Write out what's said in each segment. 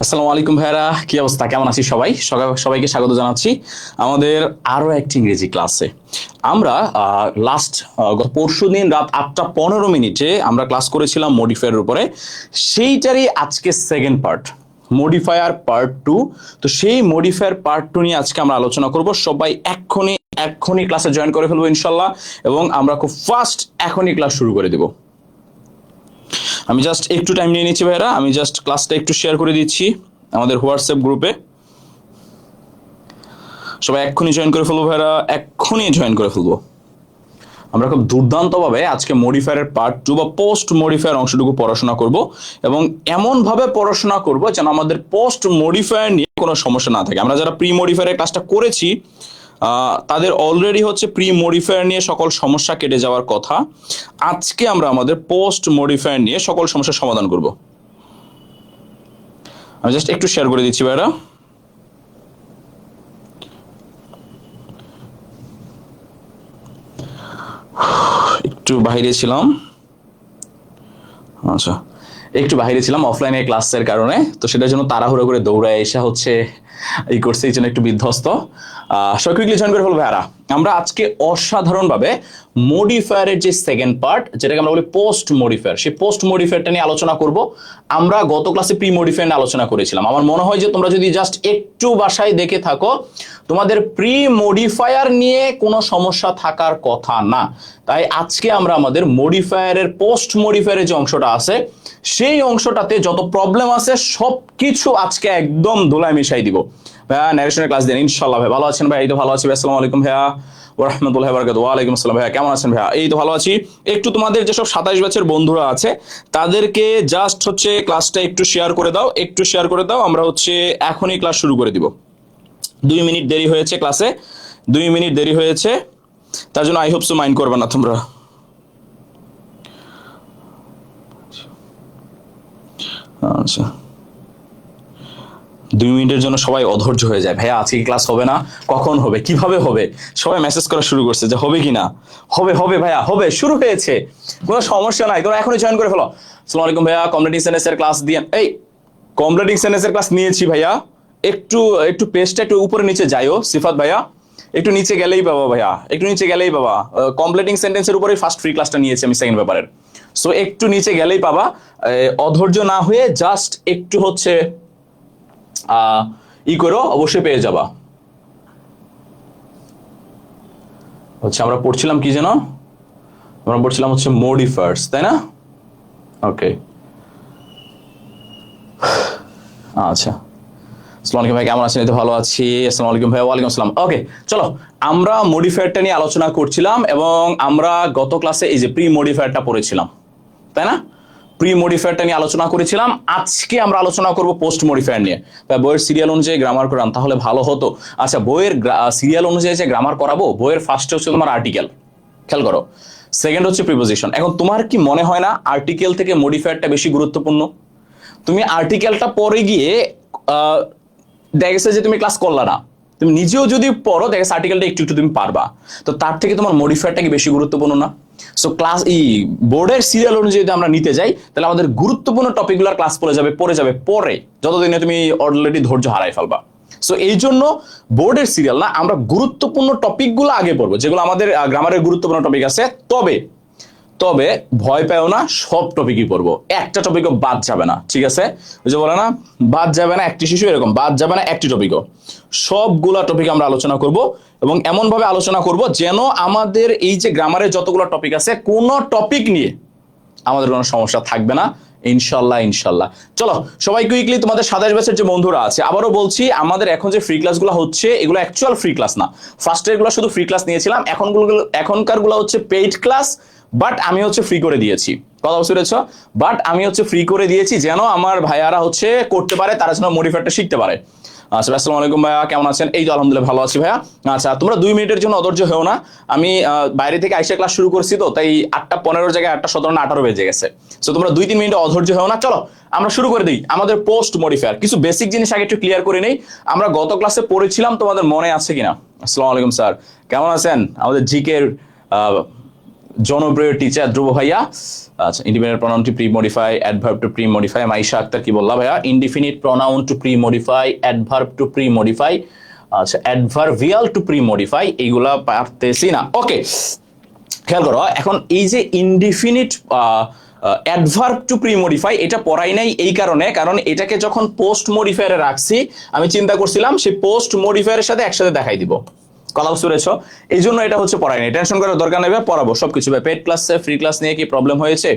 আসসালামু আলাইকুম ভাইরা, কি অবস্থা, কেমন আছি সবাই? সবাইকে স্বাগত জানাচ্ছি আমাদের আরো একটি ইংরেজি ক্লাসে। আমরা লাস্ট পরশু দিন রাত 8:15 আমরা ক্লাস করেছিলাম মডিফায়ারের উপরে। সেইটারই আজকে সেকেন্ড পার্ট, মডিফায়ার পার্ট 2। তো সেই মডিফায়ার পার্ট 2 নিয়ে আজকে আমরা আলোচনা করব। সবাই এক্ষুনি ক্লাসে জয়েন করে ফেলবো ইনশাল্লাহ, এবং আমরা খুব ফাস্ট এখনই ক্লাস শুরু করে দেবো। আমি জাস্ট একটু টাইম নিয়ে নিচ্ছি ভাইরা, আমি জাস্ট ক্লাসটা একটু শেয়ার করে দিচ্ছি আমাদের হোয়াটসঅ্যাপ গ্রুপে। সবাই এক্ষুনি জয়েন করে ফেলবো ভাইরা, এক্ষুনি জয়েন করে ফেলবো। আমরা খুব দুর্দান্তভাবে আজকে মডিফায়ারের পার্ট 2 বা পোস্ট মডিফায়ার অংশটুকু পড়াশোনা করব, এবং এমনভাবে পড়াশোনা করব যেন আমাদের পোস্ট মডিফায়ার নিয়ে কোনো সমস্যা না থাকে। আমরা যারা প্রি মডিফায়ারের ক্লাসটা করেছি তাদের অলরেডি হচ্ছে প্রি মডিফায়ার নিয়ে সকল সমস্যা কেটে যাওয়ার কথা। আজকে আমরা আমাদের পোস্ট মডিফায়ার নিয়ে সকল সমস্যার সমাধান করব। আমি জাস্ট একটু শেয়ার করে দিচ্ছি ভাইরা। একটু বাইরে ছিলাম, আচ্ছা একটু বাইরে ছিলাম অফলাইনে ক্লাসের কারণে, তো সেটার জন্য তাড়াহুড়ো করে দৌড়ায় এসে হচ্ছে এই করছে, এই জন্য একটু বিধ্বস্ত। সবাই কুইকলি জয়েন করে ফেলবো ভাইরা। আমরা আজকে অসাধারণভাবে মডিফায়ারের যে সেকেন্ড পার্ট, যেটাকে আমরা বলি পোস্ট মডিফায়ার, সেই পোস্ট মডিফায়ারটা নিয়ে আলোচনা করব। আমরা গত ক্লাসে প্রি মডিফায়ার নিয়ে আলোচনা করেছিলাম। আমার মনে হয় যে তোমরা যদি জাস্ট একটু বাসায় দেখে থাকো, তোমাদের প্রি মডিফায়ার নিয়ে কোনো সমস্যা থাকার কথা না। তাই আজকে আমরা আমাদের মডিফায়ারের পোস্ট মডিফায়ারের যে অংশটা আছে, সেই অংশটাতে যত প্রবলেম আছে সব কিছু আজকে একদম ধুলায় মিশাই দিব। ভাইয়া ন্যারেশনের ক্লাস দেন ইনশাল্লাহ। ভাই ভালো আছেন ভাই? এই তো ভালো আছি ভাই। আসসালামু আলাইকুম ভাইয়া ওয়া রাহমাতুল্লাহি ওয়া বারাকাতুহু। ওয়া আলাইকুম আসসালাম ভাইয়া, কেমন আছেন ভাইয়া? এই তো ভালো আছি। একটু তোমাদের যেসব 27 ব্যাচের বন্ধুরা আছে তাদেরকে জাস্ট হচ্ছে ক্লাসটা একটু শেয়ার করে দাও, একটু শেয়ার করে দাও। আমরা হচ্ছে এখনই ক্লাস শুরু করে দিব। 2 মিনিট দেরি হয়েছে ক্লাসে, 2 মিনিট দেরি হয়েছে, তার জন্য আই হোপ সো মাইন্ড করবে না তোমরা। আচ্ছা, 2 মিনিটের জন্য সবাই অধৈর্য হয়ে যায়। ভাইয়া আজকে ক্লাস হবে না, কখন হবে, কিভাবে হবে? সবাই মেসেজ করা শুরু করছে যে হবে কিনা। হবে হবে ভাইয়া, হবে, শুরু হয়েছে, কোনো সমস্যা নাই, তোমরা এখনই জয়েন করে ফেলো। আসসালামু আলাইকুম ভাইয়া, কমপ্লিটিং সেন্টেন্সের ক্লাস দিয়ে এই কমপ্লিটিং সেন্টেন্সের ক্লাস নিয়েছি ভাইয়া। একটু একটু পেজটা একটু উপরে নিচে যাইও সিফাত ভাইয়া, একটু নিচে গেলেই পাবা ভাইয়া, একটু নিচে গেলেই পাবা। কমপ্লিটিং সেন্টেন্সের উপরেই ফার্স্ট ফ্রি ক্লাসটা নিয়েছি আমি সেকেন্ড পেপারের। সো একটু নিচে গেলেই পাবা। অধৈর্য না হয়ে জাস্ট একটু হচ্ছে ই করো, অবশ্যই পেয়ে যাবা। হচ্ছে আমরা পড়ছিলাম কি যেন, আমরা পড়ছিলাম হচ্ছে মডিফায়ার্স, তাই না? ওকে, আচ্ছা। আসসালামু আলাইকুম ভাই, কেমন আছেন? এই তো ভালো আছি। আসসালামু আলাইকুম ভাই। ওয়ালাইকুম আসসালাম। ওকে, চলো আমরা মডিফায়ারটা নিয়ে আলোচনা করছিলাম, এবং আমরা গত ক্লাসে এই যে প্রি মডিফায়ারটা পড়েছিলাম, তাই না? প্রি মডিফায়ারটা নিয়ে আলোচনা করেছিলাম। আজকে আমরা আলোচনা করব পোস্ট মডিফায়ার নিয়ে। বইয়ের সিরিয়াল অনুযায়ী গ্রামার করান তাহলে ভালো হতো। আচ্ছা, বইয়ের সিরিয়াল অনুযায়ী যে গ্রামার করাবো, বইয়ের ফার্স্টে হচ্ছে তোমার আর্টিকেল, খেয়াল করো, সেকেন্ড হচ্ছে প্রিপোজিশন। এখন তোমার কি মনে হয় না আর্টিকেল থেকে মডিফায়ারটা বেশি গুরুত্বপূর্ণ? তুমি আর্টিকেলটা পরে গিয়ে দেখা গেছে যে তুমি ক্লাস করলা না, তুমি নিজেও যদি পড়ো দেখা গেছে আর্টিকেলটা একটু একটু তুমি পারবা, তো তার থেকে তোমার মডিফায়ারটা কি বেশি গুরুত্বপূর্ণ না? সো ক্লাস বোর্ডের সিরিয়াল অনুযায়ী যদি আমরা নিতে যাই, তাহলে আমাদের গুরুত্বপূর্ণ টপিকগুলোর ক্লাস পড়ে যাবে পরে, যতদিনে তুমি অলরেডি ধৈর্য হারাই ফেলবা। সো এই জন্য বোর্ডের সিরিয়াল না, আমরা গুরুত্বপূর্ণ টপিকগুলো আগে পড়বো, যেগুলো আমাদের গ্রামারের গুরুত্বপূর্ণ টপিক আছে। তবে ভয় পেও না, সব টপিকই পড়বো, একটা টপিকও বাদ যাবে না, ঠিক আছে? ওই যে বলে না, বাদ যাবে না একটি শিশু, এরকম বাদ যাবে না একটি টপিকও। সবগুলা টপিক আমরা আলোচনা করব, এবং এমন ভাবে আলোচনা করব যেন আমাদের এই যে গ্রামারের যতগুলো টপিক আছে, কোনো টপিক নিয়ে আমাদের কোনো সমস্যা থাকবে না ইনশাল্লাহ। চলো সবাই কুইকলি তোমাদের 27 ব্যাচের যে বন্ধুরা আছে, আবারও বলছি, আমাদের এখন যে ফ্রি ক্লাসগুলো হচ্ছে এগুলো অ্যাকচুয়াল ফ্রি ক্লাস না। ফার্স্টের গুলো শুধু ফ্রি ক্লাস নিয়েছিলাম, এখনকার গুলো হচ্ছে পেইড ক্লাস, বাট আমি হচ্ছে ফ্রি করে দিয়েছি। কথা বুঝতে পেরেছ? বাট আমি হচ্ছে ফ্রি করে দিয়েছি যেন আমার ভাইয়ারা হচ্ছে করতে পারে, তারা যেন মডিফায়ারটা শিখতে পারে। আচ্ছা, আসসালামু আলাইকুম ভাইয়া, কেমন আছেন? এই তো আলহামদুলিল্লাহ ভালো আছি ভাইয়া। আচ্ছা, তোমরা 2 মিনিটের জন্য অধৈর্য হও না। আমি বাইরে থেকে আইসা ক্লাস শুরু করছি, তো তাই 8:15 জায়গায় 8:17 না 18 বেজে গেছে। তো তোমরা 2-3 মিনিট অধৈর্য হও না, চলো আমরা শুরু করে দিই। আমাদের পোস্ট মডিফায়ার কিছু বেসিক জিনিস আগে একটু ক্লিয়ার করে নেই। আমরা গত ক্লাসে পড়েছিলাম, তোমাদের মনে আছে কিনা? আসসালামু আলাইকুম স্যার, কেমন আছেন? আমাদের জিকের জনপ্রিয় টিচার ধ্রুব ভাইয়া। আচ্ছা, independent pronoun to pre modify, adverb to pre modify. Maisha Akter কি বললা ভাইয়া? Indefinite pronoun to pre modify, adverb to pre modify, আচ্ছা অ্যাডভার্বিয়াল টু প্রি মডিফাই, এইগুলা পারতেছি না। ওকে, খেয়াল করো, এখন এই যে indefinite adverb to pre modify, এটা পড়াই নাই এই কারণে, কারণ এটাকে যখন পোস্ট মডিফায়ারে রাখছি আমি চিন্তা করছিলাম সেই পোস্ট মডিফায়ারের সাথে একসাথে দেখাই দিব। কথা বুঝতে পেরেছো? এই জন্য এটা হচ্ছে পড়াই নাই, টেনশন করার দরকার নেই, পড়াবো সবকিছু। পেড ক্লাসে ফ্রি ক্লাস নিয়ে কি প্রবলেম হয়েছে?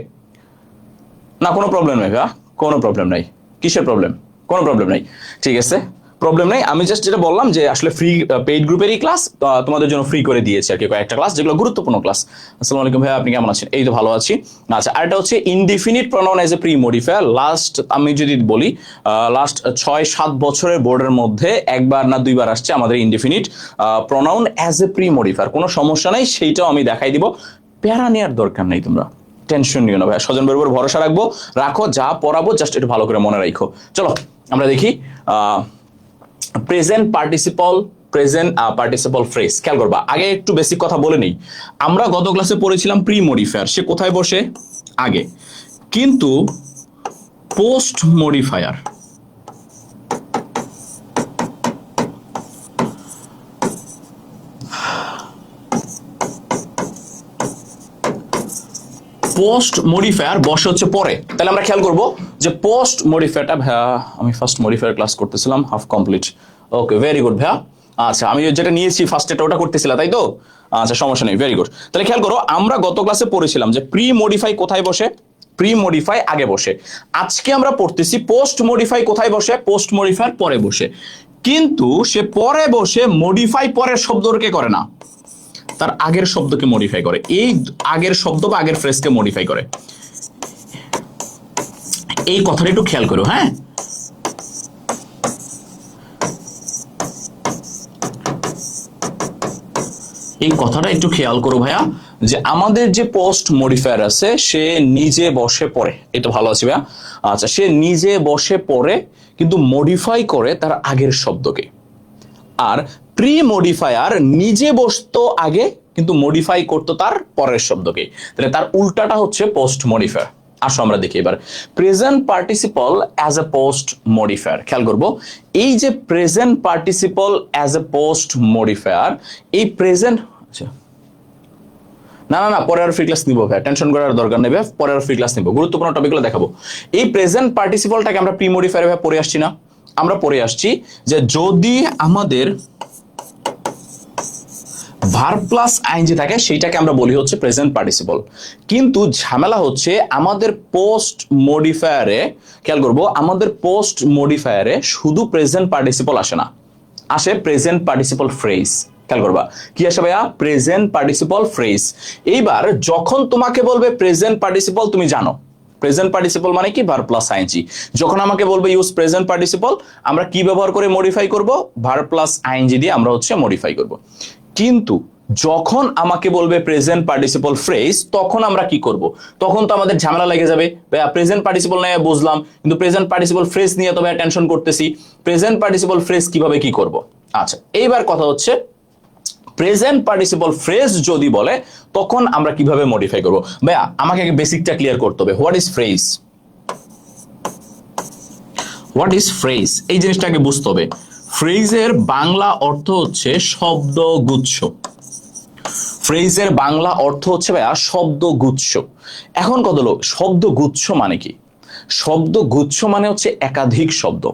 না, কোনো প্রবলেম নেই ভাইয়া, কোনো প্রবলেম নাই। কিসের প্রবলেম? কোনো প্রবলেম নাই, ঠিক আছে, প্রবলেম নেই। আমি জাস্ট যেটা বললাম যে আসলে ফ্রি পেইড গ্রুপেরই ক্লাস তোমাদের জন্য ফ্রি করে দিয়েছে আর কি, কয়েকটা ক্লাস যেগুলো গুরুত্বপূর্ণ ক্লাস। আসসালামু আলাইকুম ভাইয়া, আপনি কেমন আছেন? এই তো ভালো আছি। আচ্ছা, আর এটা হচ্ছে indefinite pronoun as a pre modifier. Last আমি যদি বলি লাস্ট 6-7 বছরের বোর্ডের মধ্যে একবার না দুইবার আসছে আমাদের indefinite pronoun as a pre modifier. কোনো সমস্যা নাই, সেইটাও আমি দেখাই দিব, প্যারা নেওয়ার দরকার নেই, তোমরা টেনশন নিও না ভাই। স্বজন বরাবর ভরসা রাখো, যা পড়াবো জাস্ট একটু ভালো করে মনে রাখো। চলো আমরা দেখি present participle, present participle phrase. খেয়াল করবা, আগে একটু বেসিক কথা বলে নেই। আমরা গত ক্লাসে পড়েছিলাম প্রি মডিফায়ার, সে কোথায় বসে? আগে। কিন্তু পোস্ট মডিফায়ার, পোস্ট মডিফায়ার বসে হচ্ছে পরে। তাহলে আমরা খেয়াল করবো যে পোস্ট মডিফায়ারটা, ভাইয়া আমি ফার্স্ট মডিফায়ার ক্লাস করতেছিলাম, হাফ কমপ্লিট। ওকে, ভেরি গুড ভাইয়া। আচ্ছা, আমি যেটা নিয়েছি ফার্স্ট এটা ওটা করতেছিলাম, তাই তো? আচ্ছা, সমস্যা নেই, ভেরি গুড। তাহলে খেয়াল করো, আমরা গত ক্লাসে পড়েছিলাম যে প্রি মডিফাই কোথায় বসে? প্রি মডিফাই আগে বসে। আজকে আমরা পড়তেছি পোস্ট মডিফাই কোথায় বসে? পোস্ট মডিফায়ার পরে বসে। কিন্তু সে পরে বসে মডিফাই পরের শব্দকে করে না, তার আগের শব্দকে মডিফাই করে। এই আগের শব্দ বা আগের ফ্রেজকে মডিফাই করে। এই কথাটা একটু খেয়াল করো, হ্যাঁ? এই কথাটা একটু খেয়াল করো ভাইয়া, যে আমাদের যে পোস্ট মডিফায়ার আছে সে নিজে বসে পড়ে। এটা ভালো আছে ভাইয়া। আচ্ছা, সে নিজে বসে পড়ে কিন্তু মডিফাই করে তার আগের শব্দকে। আর প্রি মডিফায়ার নিজে বসতো আগে কিন্তু মডিফাই করতো তার পরের শব্দকে। তাহলে তার উল্টাটা হচ্ছে পোস্ট মডিফায়ার। আসো আমরা দেখি এবার present participle as a post modifier. খেয়াল করবো, এই যে present participle as a post modifier, এই প্রেজেন্ট, আচ্ছা না না না, পরে আর ফ্রি ক্লাস নিব ভাই, টেনশন করার দরকার নেই, পরে আর ফ্রি ক্লাস নিব, গুরুত্বপূর্ণ টপিকগুলো দেখাবো। এই প্রেজেন্ট পার্টিসিপলটাকে আমরা প্রি মডিফায়ার ভাবে পড়ে আসছি না? আমরা পড়ে আসছি যে যদি আমাদের ভার্ব প্লাস আইএনজি থাকে সেইটাকে আমরা বলি হচ্ছে প্রেজেন্ট পার্টিসিপল। কিন্তু ঝামেলা হচ্ছে আমাদের পোস্ট মডিফায়ারে, খেয়াল করবো, আমাদের পোস্ট মডিফায়ারে শুধু প্রেজেন্ট পার্টিসিপল আসে না, আসে প্রেজেন্ট পার্টিসিপল ফ্রেজ। খেয়াল করবা, কি আসে ভাইয়া? Present participle phrase. এইবার যখন তোমাকে বলবে প্রেজেন্ট পার্টিসিপল, তুমি জানো প্রেজেন্ট পার্টিসিপল মানে কি? Verb plus ING. যখন আমাকে বলবে ইউজ প্রেজেন্ট পার্টিসিপল, আমরা কি ব্যবহার করে মডিফাই করব? ভার্ব প্লাস আইএনজি দিয়ে আমরা হচ্ছে মডিফাই করব। কিন্তু যখন আমাকে বলবে প্রেজেন্ট পার্টিসিপল ফ্রেজ, তখন আমরা কি করব? তখন তো আমাদের ঝামেলা লেগে যাবে, ভাইয়া প্রেজেন্ট পার্টিসিপল নিয়ে বুঝলাম, কিন্তু প্রেজেন্ট পার্টিসিপল ফ্রেজ নিয়ে তো ভাইয়া টেনশন করতেছি, প্রেজেন্ট পার্টিসিপল ফ্রেজ কিভাবে কি করব? আচ্ছা, এইবার কথা হচ্ছে প্রেজেন্ট পার্টিসিপল ফ্রেজ যদি বলে তখন আমরা কিভাবে মডিফাই করব? ভাইয়া আমাকে আগে বেসিকটা ক্লিয়ার করতে হবে। What is phrase? What is phrase? এই জিনিসটাকে বুঝতে হবে। ফ্রেজের বাংলা অর্থ হচ্ছে শব্দগুচ্ছ। ফ্রেজের বাংলা অর্থ হচ্ছে ভাইয়া শব্দগুচ্ছ। এখন কত লোক, শব্দগুচ্ছ মানে কি? শব্দগুচ্ছ মানে হচ্ছে একাধিক শব্দ।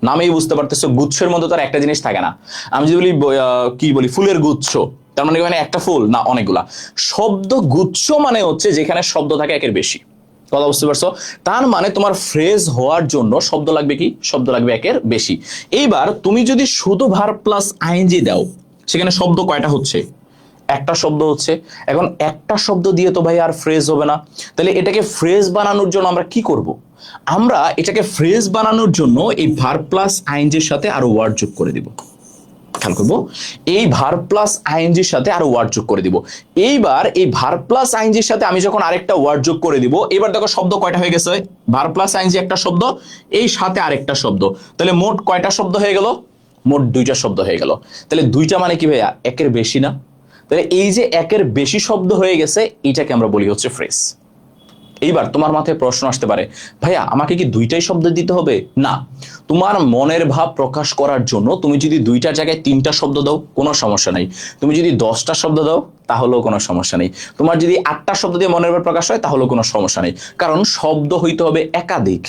নামেই বুঝতে পারতেছো, গুচ্ছের মধ্যে তো আর একটা জিনিস থাকে না। আমি যদি বলি কি বলি ফুলের গুচ্ছ, তার মানে এখানে একটা ফুল না, অনেকগুলা। শব্দগুচ্ছ মানে হচ্ছে যেখানে শব্দ থাকে একের বেশি। কথা বুঝতে পারছো? তার মানে তোমার ফ্রেজ হওয়ার জন্য শব্দ লাগবে কি? শব্দ লাগবে একের বেশি। এইবার তুমি যদি শুধু ভার্ব প্লাস আইএনজি দাও, সেখানে শব্দ কয়টা হচ্ছে? একটা শব্দ হচ্ছে। এখন একটা শব্দ দিয়ে তো ভাই আর ফ্রেজ হবে না, তাহলে এটাকে ফ্রেজ বানানোর জন্য আমরা কি করব? আমরা এটাকে ফ্রেজ বানানোর জন্য এই ভার্ব প্লাস আইএনজির সাথে আরো ওয়ার্ড যোগ করে দিব। খেয়াল করবো, এই ভার্ব প্লাস আইএনজির সাথে আরো ওয়ার্ড যোগ করে দিব। এইবার এই ভার্ব প্লাস আইএনজির সাথে আমি যখন আরেকটা ওয়ার্ড যোগ করে দিব, এবার দেখো শব্দ কয়টা হয়ে গেছে? ভার্ব প্লাস আইএনজি একটা শব্দ, এই সাথে আরেকটা শব্দ, তাহলে মোট কয়টা শব্দ হয়ে গেল? মোট দুইটা শব্দ হয়ে গেল। তাহলে দুইটা মানে কি ভাইয়া? একের বেশি না? তাহলে এই যে একের বেশি শব্দ হয়ে গেছে, এটাকে আমরা বলি হচ্ছে ফ্রেজ। এইবার তোমার মাথায় প্রশ্ন আসতে পারে, ভাইয়া আমাকে কি দুইটাই শব্দ দিতে হবে? না, তোমার মনের ভাব প্রকাশ করার জন্য তুমি যদি দুইটার জায়গায় তিনটা শব্দ দাও কোনো সমস্যা নেই, তুমি যদি 10টা শব্দ দাও তাহলেও কোনো সমস্যা নেই, তোমার যদি 8টা শব্দ দিয়ে মনের ভাব প্রকাশ হয় তাহলেও কোনো সমস্যা নেই। কারণ শব্দ হইতে হবে একাধিক।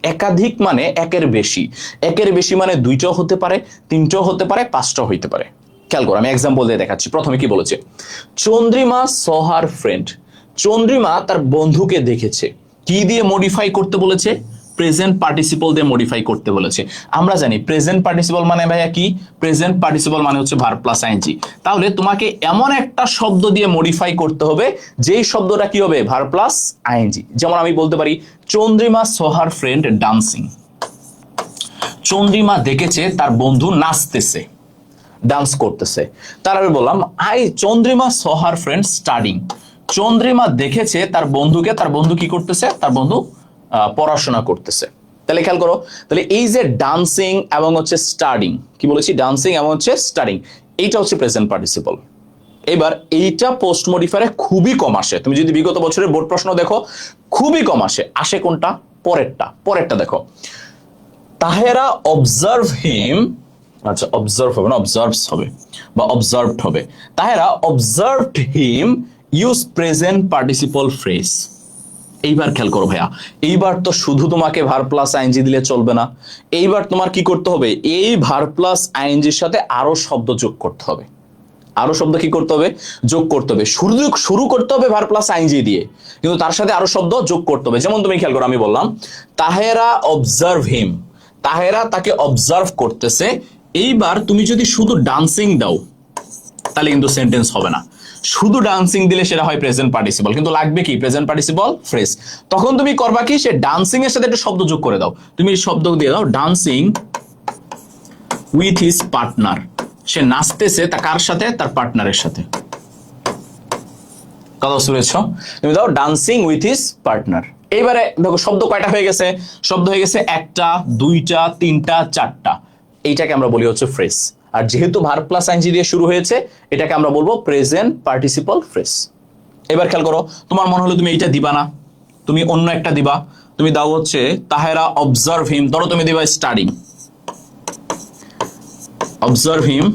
একাধিক মানে একের বেশি। একের বেশি মানে দুইটাও হতে পারে, তিনটাও হতে পারে, পাঁচটাও হইতে পারে। খেয়াল করো, আমি এক্সাম্পল দিয়ে দেখাচ্ছি। প্রথমে কি বলেছে? Chandrima saw her friend। Chandrima তার বন্ধুকে দেখেছে। কি দিয়ে মডিফাই করতে বলেছে? প্রেজেন্ট পার্টিসিপল দিয়ে মডিফাই করতে বলেছে। আমরা জানি প্রেজেন্ট পার্টিসিপল মানে ভাইয়া কি? প্রেজেন্ট পার্টিসিপল মানে হচ্ছে ভার্ব প্লাস আইএনজি। তাহলে তোমাকে এমন একটা শব্দ দিয়ে মডিফাই করতে হবে যেই শব্দটা কি হবে? Verb plus ING. যেমন আমি বলতে পারি Chandrima saw her friend dancing। Chandrima দেখেছে তার বন্ধু নাচতেছে, ডান্স করতেছে। তারপরে বললাম Chandrima saw her friend studying। Chandrima দেখেছে তার বন্ধুকে, তার বন্ধু কি করতেছে? তার বন্ধু পড়াশোনা করতেছে। তাহলে খেয়াল করো, তাহলে এই যে ডান্সিং এবং হচ্ছে স্টাডিং, কি বলেছি? ডান্সিং এবং হচ্ছে স্টাডিং, এইটা হচ্ছে প্রেজেন্ট পার্টিসিপল। এবার এইটা পোস্ট মডিফায়ারে খুবই কম আসে। তুমি যদি বিগত বছরের বোর্ড প্রশ্ন দেখো, খুবই কম আসে। আসে কোনটা? পরেরটা। পরেরটা দেখো, তাহেরা অবজার্ভ হিম, আচ্ছা অবজার্ভ হবে না, অবজার্ভস হবে বা অবজার্ভড হবে। তাহেরা অবজার্ভড হিম ইউজ প্রেজেন্ট পার্টিসিপল ফ্রেজ। এইবার খেয়াল করো ভাইয়া, এইবার তো শুধু তোমাকে ভার্ব প্লাস আইএনজি দিলে চলবে না। এইবার তোমার কি করতে হবে? এই ভার্ব প্লাস আইএনজির সাথে আরো শব্দ যোগ করতে হবে। আরো শব্দ কি করতে হবে? যোগ করতে হবে। শুরু করতে হবে ভার্ব প্লাস আইএনজি দিয়ে, কিন্তু তার সাথে আরো শব্দ যোগ করতে হবে। যেমন তুমি খেয়াল করো, আমি বললাম তাহেরা অবজার্ভ হিম, তাহেরা তাকে অবজার্ভ করতেছে। এইবার তুমি যদি শুধু ডান্সিং দাও তাহলে কিন্তু সেন্টেন্স হবে না। শুধু ডান্সিং দিলে সেটা হয় প্রেজেন্ট পার্টিসিপল, কিন্তু লাগবে কি? Present participle phrase. তখন তুমি করবা কি? সে ডান্সিং এর সাথে একটা শব্দ যোগ করে দাও। তুমি শব্দ দিয়ে দাও ডান্সিং উইথ হিজ পার্টনার। সে নাচতেছে তা কার সাথে? তার পার্টনারের সাথে। কথা শুনেছ? তুমি দাও ডান্সিং উইথ হিজ পার্টনার। এইবারে দেখো শব্দ কয়টা হয়ে গেছে? শব্দ হয়ে গেছে একটা, দুইটা, তিনটা, চারটা। এইটাকে আমরা বলি হচ্ছে ফ্রেজ। আর যেহেতু ভার্ব প্লাস আইএনজি দিয়ে শুরু হয়েছে, এটাকে আমরা বলবো প্রেজেন্ট পার্টিসিপল ফ্রেজ। এবার খেয়াল করো, তোমার মনে হলো তুমি এইটা দিবা না, তুমি অন্য একটা দিবা। তুমি দাও হচ্ছে তাহেরা অবজার্ভ হিম, ধরো তুমি দিবা স্টাডিং, অবজার্ভ হিম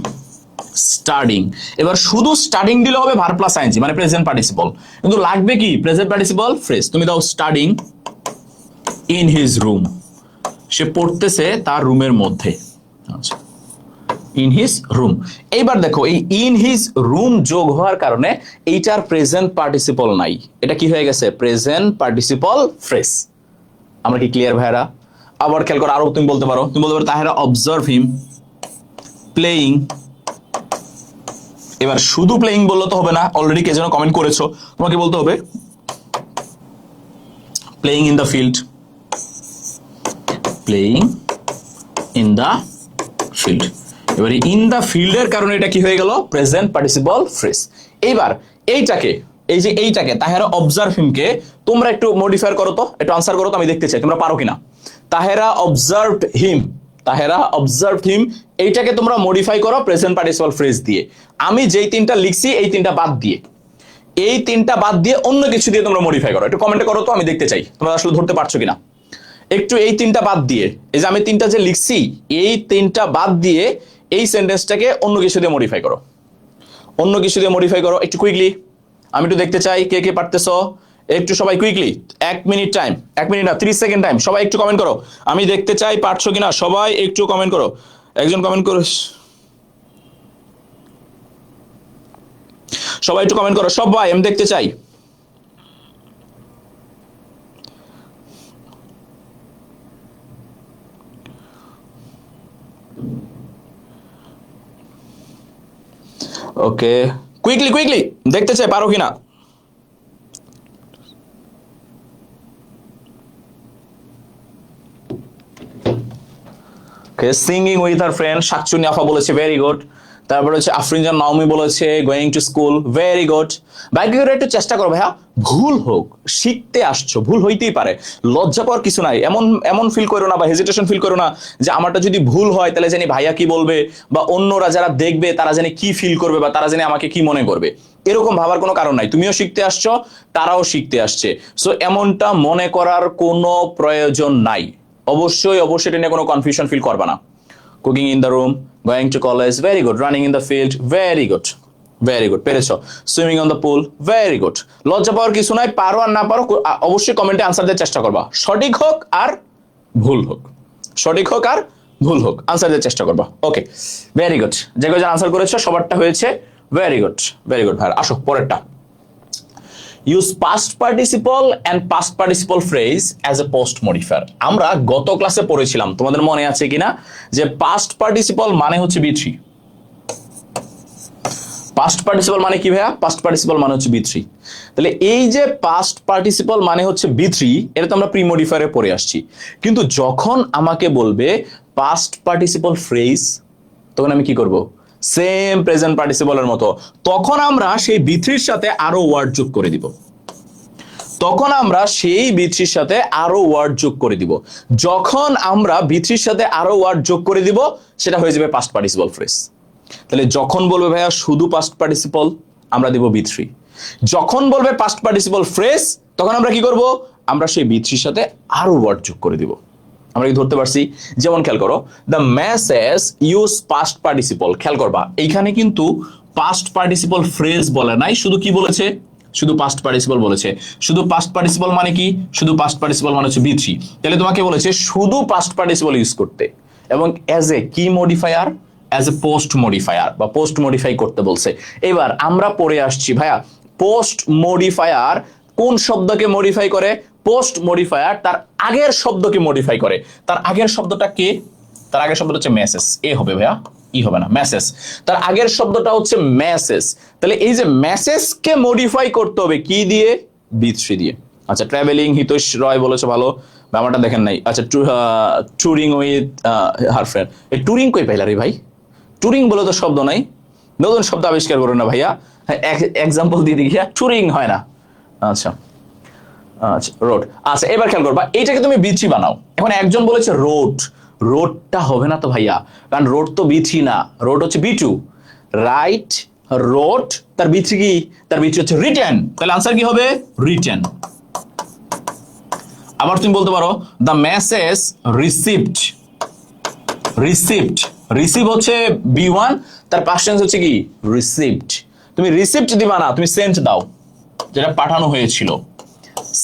স্টাডিং। এবার শুধু স্টাডিং দিলে হবে ভার্ব প্লাস আইএনজি মানে প্রেজেন্ট পার্টিসিপল, কিন্তু লাগবে কি? Present participle phrase. তুমি দাও স্টাডিং ইন হিজ রুম, সে পড়তেছে তার রুমের মধ্যে। আচ্ছা, ইন হিজ রুম। এইবার দেখো এই ইন হিজ রুম যোগ হওয়ার কারণে এইটার প্রেজেন্ট পার্টিসিপল নাই, এটা কি হয়ে গেছে? Present participle phrase. আমরা কি ক্লিয়ার ভাইরা? আবার খেয়াল করো, আরো তুমি বলতে পারো, তুমি বলতে পারো তাহেরা অবজার্ভ হিম প্লেইং। এবার শুধু প্লেইং বললে তো হবে না, অলরেডি কে যেন কমেন্ট করেছো, তোমাকে বলতে হবে playing in the field, playing in the field. এবারে ইন দ্য ফিল্ডের কারণে এটা কি হয়ে গেল? Present participle phrase. এইবার এইটাকে, এই যে এইটাকে তাহেরা অবজার্ভ হিমকে তোমরা একটু মডিফাই করো তো, একটু আনসার করো তো, আমি দেখতে চাই তোমরা পারো কিনা। তাহেরা অবজার্ভড হিম, তাহেরা অবজার্ভড হিম, এইটাকে তোমরা মডিফাই করো প্রেজেন্ট পার্টিসিপল ফ্রেজ দিয়ে। আমি যেই তিনটা লিখছি এই তিনটা বাদ দিয়ে, এই তিনটা বাদ দিয়ে অন্য কিছু দিয়ে তোমরা মডিফাই করো। একটু কমেন্টে করো তো, আমি দেখতে চাই তোমরা আসলে ধরতে পারছো কিনা। একটু এই তিনটা বাদ দিয়ে, এই যে আমি তিনটা যে লিখছি এই তিনটা বাদ দিয়ে এই সেন্টেন্সটাকে অন্য কিছু দিয়ে মডিফাই করো, অন্য কিছু দিয়ে মডিফাই করো একটু কুইকলি। আমি একটু দেখতে চাই কে কে পারতেছো, একটু সবাই কুইকলি। 1 মিনিট টাইম, 1 মিনিট না 30 সেকেন্ড টাইম, সবাই একটু কমেন্ট করো, আমি দেখতে চাই পারছো কিনা। সবাই একটু কমেন্ট করো, একজন কমেন্ট করো, সবাই একটু কমেন্ট করো, সবাই আমি দেখতে চাই। ওকে, কুইকলি কুইকলি দেখতে চাই পারো কিনা। সিঙ্গিং উইথ আর ফ্রেন্ড, শাকচুনি আফা বলেছে ভেরি গুড। তারপরে হচ্ছে আফরিনজান নাওমি বলেছে going to school, very good. বাইকে করে একটু চেষ্টা করো ভাইয়া, ভুল হোক, শিখতে আসছো, ভুল হইতেই পারে, লজ্জা পাওয়ার কিছু নাই। এমন এমন ফিল করো না বা হেজিটেশন ফিল করো না যে আমারটা যদি ভুল হয় তাহলে জানি ভাইয়া কি বলবে বা অন্যরা যারা দেখবে তারা জানি কি ফিল করবে বা তারা জানি আমাকে কি মনে করবে, এরকম ভাবার কোনো কারণ নাই। তুমিও শিখতে আসছো, তারাও শিখতে আসছে, সো এমনটা মনে করার কোনো প্রয়োজন নাই। অবশ্যই অবশ্যই এটা নিয়ে কোনো কনফিউশন ফিল করবা না। Cooking in the room, going to college, very good. Running in the field, very good, very good, পেরেছো। Swimming on the pool, very good. লজ্জা পাওয়ার কিছু নাই, পারো আর না পারো অবশ্যই কমেন্টে আনসার দেওয়ার চেষ্টা করবা, সঠিক হোক আর ভুল হোক, সঠিক হোক আর ভুল হোক, আনসার দেওয়ার চেষ্টা করবা। ওকে, ভেরি গুড। যে কজন আনসার করেছো সবারটা হয়েছে, ভেরি গুড, ভেরি গুড। ভাই আসো পরেরটা। Use past participle and past participle phrase as a post modifier. আমরা গত ক্লাসে পড়েছিলাম, তোমাদের মনে আছে কিনা, যে past participle মানে হচ্ছে B3। past participle মানে কি ভাইয়া? past participle মানে হচ্ছে B3। তাহলে এই যে past participle মানে হচ্ছে B3, এটা তো আমরা প্রি মডিফায়ারে পড়ে আসছি। কিন্তু যখন আমাকে বলবে past participle phrase, তখন আমি কি করব? সেম প্রেজেন্ট পার্টিসিপলের মতো, তখন আমরা সেই B3-র সাথে আরো ওয়ার্ড যোগ করে দিব। তখন আমরা সেই B3-র সাথে আরো ওয়ার্ড যোগ করে দিব। যখন আমরা B3-র সাথে আরো ওয়ার্ড যোগ করে দিব, সেটা হয়ে যাবে পাস্ট পার্টিসিপল ফ্রেজ। তাহলে যখন বলবে ভাইয়া শুধু পাস্ট পার্টিসিপল, আমরা দিব B3। যখন বলবে পাস্ট পার্টিসিপল ফ্রেজ, তখন আমরা কি করব? আমরা সেই B3-র সাথে আরো ওয়ার্ড যোগ করে দিব। আমরা কি ধরতে পারছি? যেমন খেয়াল করো, the message use past participle. খেয়াল করবা এইখানে কিন্তু পাস্ট পার্টিসিপল ফ্রেজ বলে নাই, শুধু কি বলেছে? শুধু পাস্ট পার্টিসিপল বলেছে। শুধু পাস্ট পার্টিসিপল মানে কি? শুধু পাস্ট পার্টিসিপল মানে হচ্ছে B3। তাহলে তোমাকে বলেছে শুধু পাস্ট পার্টিসিপল ইউজ করতে, এবং অ্যাজ এ কি modifier? As a post modifier, বা পোস্ট মডিফাই করতে বলছে। এবার আমরা পড়ে আসছি ভাইয়া, পোস্ট মডিফায়ার কোন শব্দকে মডিফাই করে? পোস্ট মডিফায়ার তার আগের শব্দকে মডিফাই করে। তার আগের শব্দটা কে? তার আগের শব্দটা হচ্ছে মেসেজ। এ হবে ভাইয়া, ই হবে না, মেসেজ। তার আগের শব্দটা হচ্ছে মেসেজ। তাহলে এই যে মেসেজকে মডিফাই করতে হবে কি দিয়ে? B3 দিয়ে। আচ্ছা, ট্রাভেলিং, হিতোষ রয় বলেছে ভালো, ব্যাপারটা দেখেন নাই। আচ্ছা, টুরিং উইথ হার ফ্রেন্ড। এই টুরিং কই পাইলা রে ভাই? টুরিং বলে তো শব্দ নাই, নতুন শব্দ আবিষ্কার করো না ভাইয়া। এক্সাম্পল দিয়ে দিই, টুরিং হয় না। আচ্ছা আচ্ছা, রোড। আচ্ছা, এবার খেয়াল করবা, এইটাকে তুমি B3 বানাও। এখন একজন বলেছে রোড, রোডটা হবে না তো ভাইয়া, কারণ রোড তো B3 না, রোড হচ্ছে B2। রাইট, রোড, তার B3 কি? তার B3 হচ্ছে রিটেন। তাহলে আনসার কি হবে? রিটেন। আবার তুমি বলতে পারো the message received. Received, receive হচ্ছে B1, তার পাস্ট টেন্স হচ্ছে কি? রিসিভড। তুমি রিসিভড দিবা না, তুমি সেন্ট দাও, যেটা পাঠানো হয়েছিল।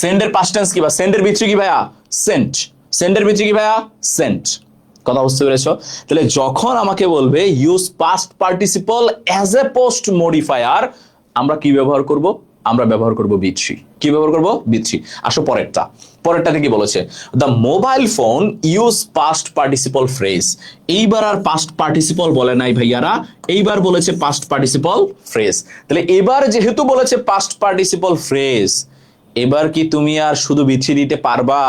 সেন্ডের পাস্ট টেন্স কি বা সেন্ডের B3 কি ভাইয়া? সেন্ট। সেন্ডের B3 কি ভাইয়া? সেন্ট। কথা বুঝতে পেরেছো? তাহলে যখন আমাকে বলবে use past participle as a post modifier, আমরা কি ব্যবহার করব? আমরা ব্যবহার করব B3। কি ব্যবহার করব? B3। আসো পরেরটা। পরেরটাতে কি বলেছে? The mobile phone use past participle phrase. এইবার আর পাস্ট পার্টিসিপল বলে নাই ভাইয়ারা, এইবার বলেছে পাস্ট পার্টিসিপল ফ্রেজ। তাহলে এবার যেহেতু বলেছে পাস্ট পার্টিসিপল ফ্রেজ, এবার কি তুমি আর শুধু B3 দিতে পারবা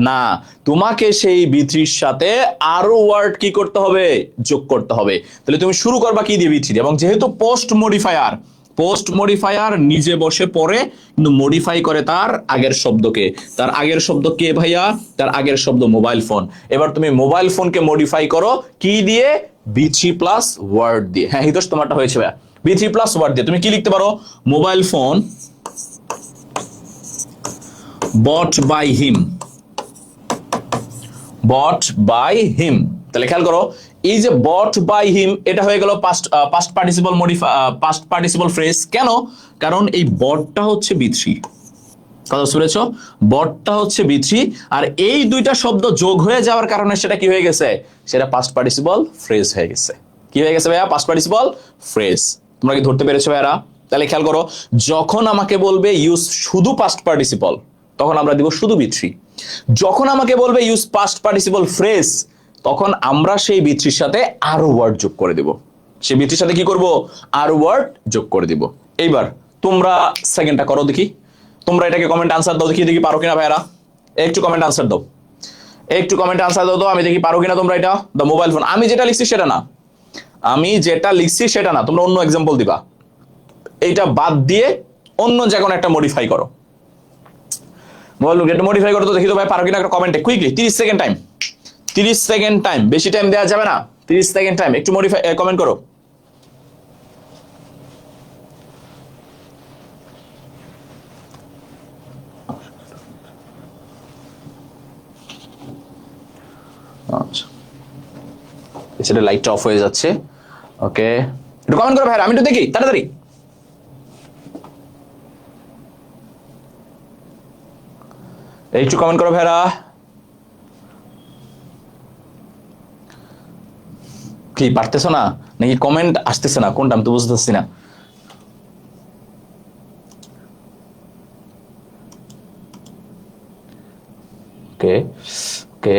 না? তোমাকে সেই B3-র সাথে আরো ওয়ার্ড কি করতে হবে? যোগ করতে হবে। তাহলে তুমি শুরু করবা কি দিয়ে? B3 দিয়ে। এবং যেহেতু পোস্ট মডিফায়ার, পোস্ট মডিফায়ার নিজে বসে পড়ে কিন্তু মডিফাই করে তার আগের শব্দকে। তার আগের শব্দ কে ভাইয়া? তার আগের শব্দ মোবাইল ফোন। এবার তুমি মোবাইল ফোনকে মডিফাই করো কি দিয়ে? B3 প্লাস ওয়ার্ড দিয়ে। হ্যাঁ হিতোষ, তোমারটা হয়েছে ভাইয়া, B3 প্লাস ওয়ার্ড দিয়ে। তুমি কি লিখতে পারো? Mobile phone bought by him, bought by him। তাহলে খেয়াল করো, এই যে bought by him, এটা হয়ে গেল past participle modify, past participle phrase. কেন? কারণ এই বটটা হচ্ছে B3। কথা শুনেছো? বটটা হচ্ছে B3, আর এই দুইটা শব্দ যোগ হয়ে যাওয়ার কারণে সেটা কি হয়ে গেছে? সেটা পাস্ট পার্টিসিপল ফ্রেজ হয়ে গেছে। কি হয়ে গেছে ভাইয়া? Past participle phrase. তোমরা কি ধরতে পেরেছো ভাইয়ারা? তাহলে খেয়াল করো, যখন আমাকে বলবে ইউজ শুধু পাস্ট পার্টিসিপল, তখন আমরা দিব শুধু B3। যখন আমাকে বলবে ইউজ পাস্ট পার্টিসিপল ফ্রেজ, তখন আমরা সেই B3-র সাথে আরো ওয়ার্ড যোগ করে দেব। সেই বি3 সাথে কি করব আর ওয়ার্ড যোগ করে দিব। এইবার তোমরা সেকেন্ডটা করো দেখি, তোমরা এটাকে কমেন্ট আনসার দাও দেখি, দেখি পারো কিনা ভাইরা, একটু কমেন্ট আনসার দাও, একটু কমেন্ট আনসার দাও তো, আমি দেখি পারো কিনা তোমরা এটা। দ্য মোবাইল ফোন, আমি যেটা লিখছি সেটা না, আমি যেটা লিখছি সেটা না, তোমরা অন্য এক্সাম্পল দিবা, এইটা বাদ দিয়ে অন্য যে কোনো একটা মডিফাই করো। মোবাইল ফোন এটা মডিফাই করো তো দেখি তো ভাই পারো কিনা একটা কমেন্টে quickly, 30 second time, 30 second time, বেশি টাইম দেওয়া যাবে না, 30 সেকেন্ড টাইম, একটু মডিফাই কমেন্ট করো। আচ্ছা সেটা লাইটটা অফ হয়ে যাচ্ছে, ওকে একটু কমেন্ট করো ভাই, আমি একটু দেখি তাড়াতাড়ি। একটু কমেন্ট করো ভাইরা, কি পারতেছো না নাকি কমেন্ট আসতেছে না, কোনটা আমি তো বুঝতেছি না। ওকে ওকে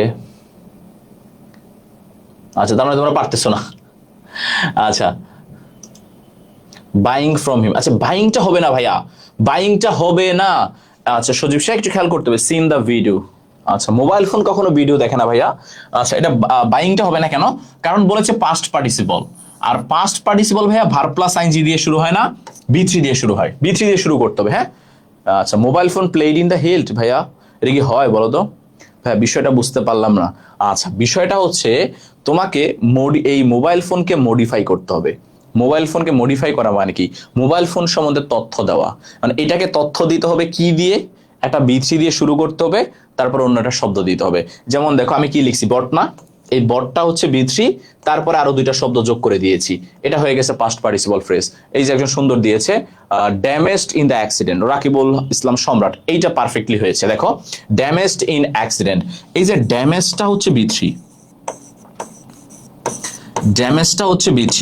আচ্ছা তার মানে তোমরা পারতেছো না। আচ্ছা বাইং ফ্রম হিম, আচ্ছা বাইংটা হবে না ভাইয়া, বাইংটা হবে না। আচ্ছা সজীব সাহেব একটু খেয়াল করতে হবে, সিন দ্য ভিডিও। আচ্ছা মোবাইল ফোন কখনো ভিডিও দেখে না ভাইয়া। আচ্ছা এটা বাইংটা হবে না কেন, কারণ বলেছে পাস্ট পার্টিসিপল, আর পাস্ট পার্টিসিপল ভাইয়া ভার্ব প্লাস আইএনজি দিয়ে শুরু হয় না, বি3 দিয়ে শুরু হয়, বি3 দিয়ে শুরু করতে হবে। হ্যাঁ আচ্ছা mobile phone played in the held, ভাইয়া এটা কি হয় বলো তো ভাইয়া, বিষয়টা বুঝতে পারলাম না। আচ্ছা বিষয়টা হচ্ছে তোমাকে এই মোবাইল ফোনকে মডিফাই করতে হবে। মোবাইল ফোনকে মডিফাই করা মানে কি, মোবাইল ফোন সম্বন্ধে তথ্য দেওয়া, মানে এটাকে তথ্য দিতে হবে কি দিয়ে, একটা বি3 দিয়ে শুরু করতে হবে, তারপর অন্য একটা শব্দ দিতে হবে। যেমন দেখো আমি কি লিখছি, বট না, এই বটটা হচ্ছে বি3, তারপরে আরো দুইটা শব্দ যোগ করে দিয়েছি, এটা হয়ে গেছে পাস্ট পার্টিসিপল ফ্রেজ। এই যে একজন সুন্দর দিয়েছে damaged in the accident, Rakibul Islam Samrat, এইটা পারফেক্টলি হয়েছে। দেখো ড্যামেজড ইন অ্যাক্সিডেন্ট, এই যে ড্যামেজটা হচ্ছে বি3, ড্যামেজটা হচ্ছে বি3,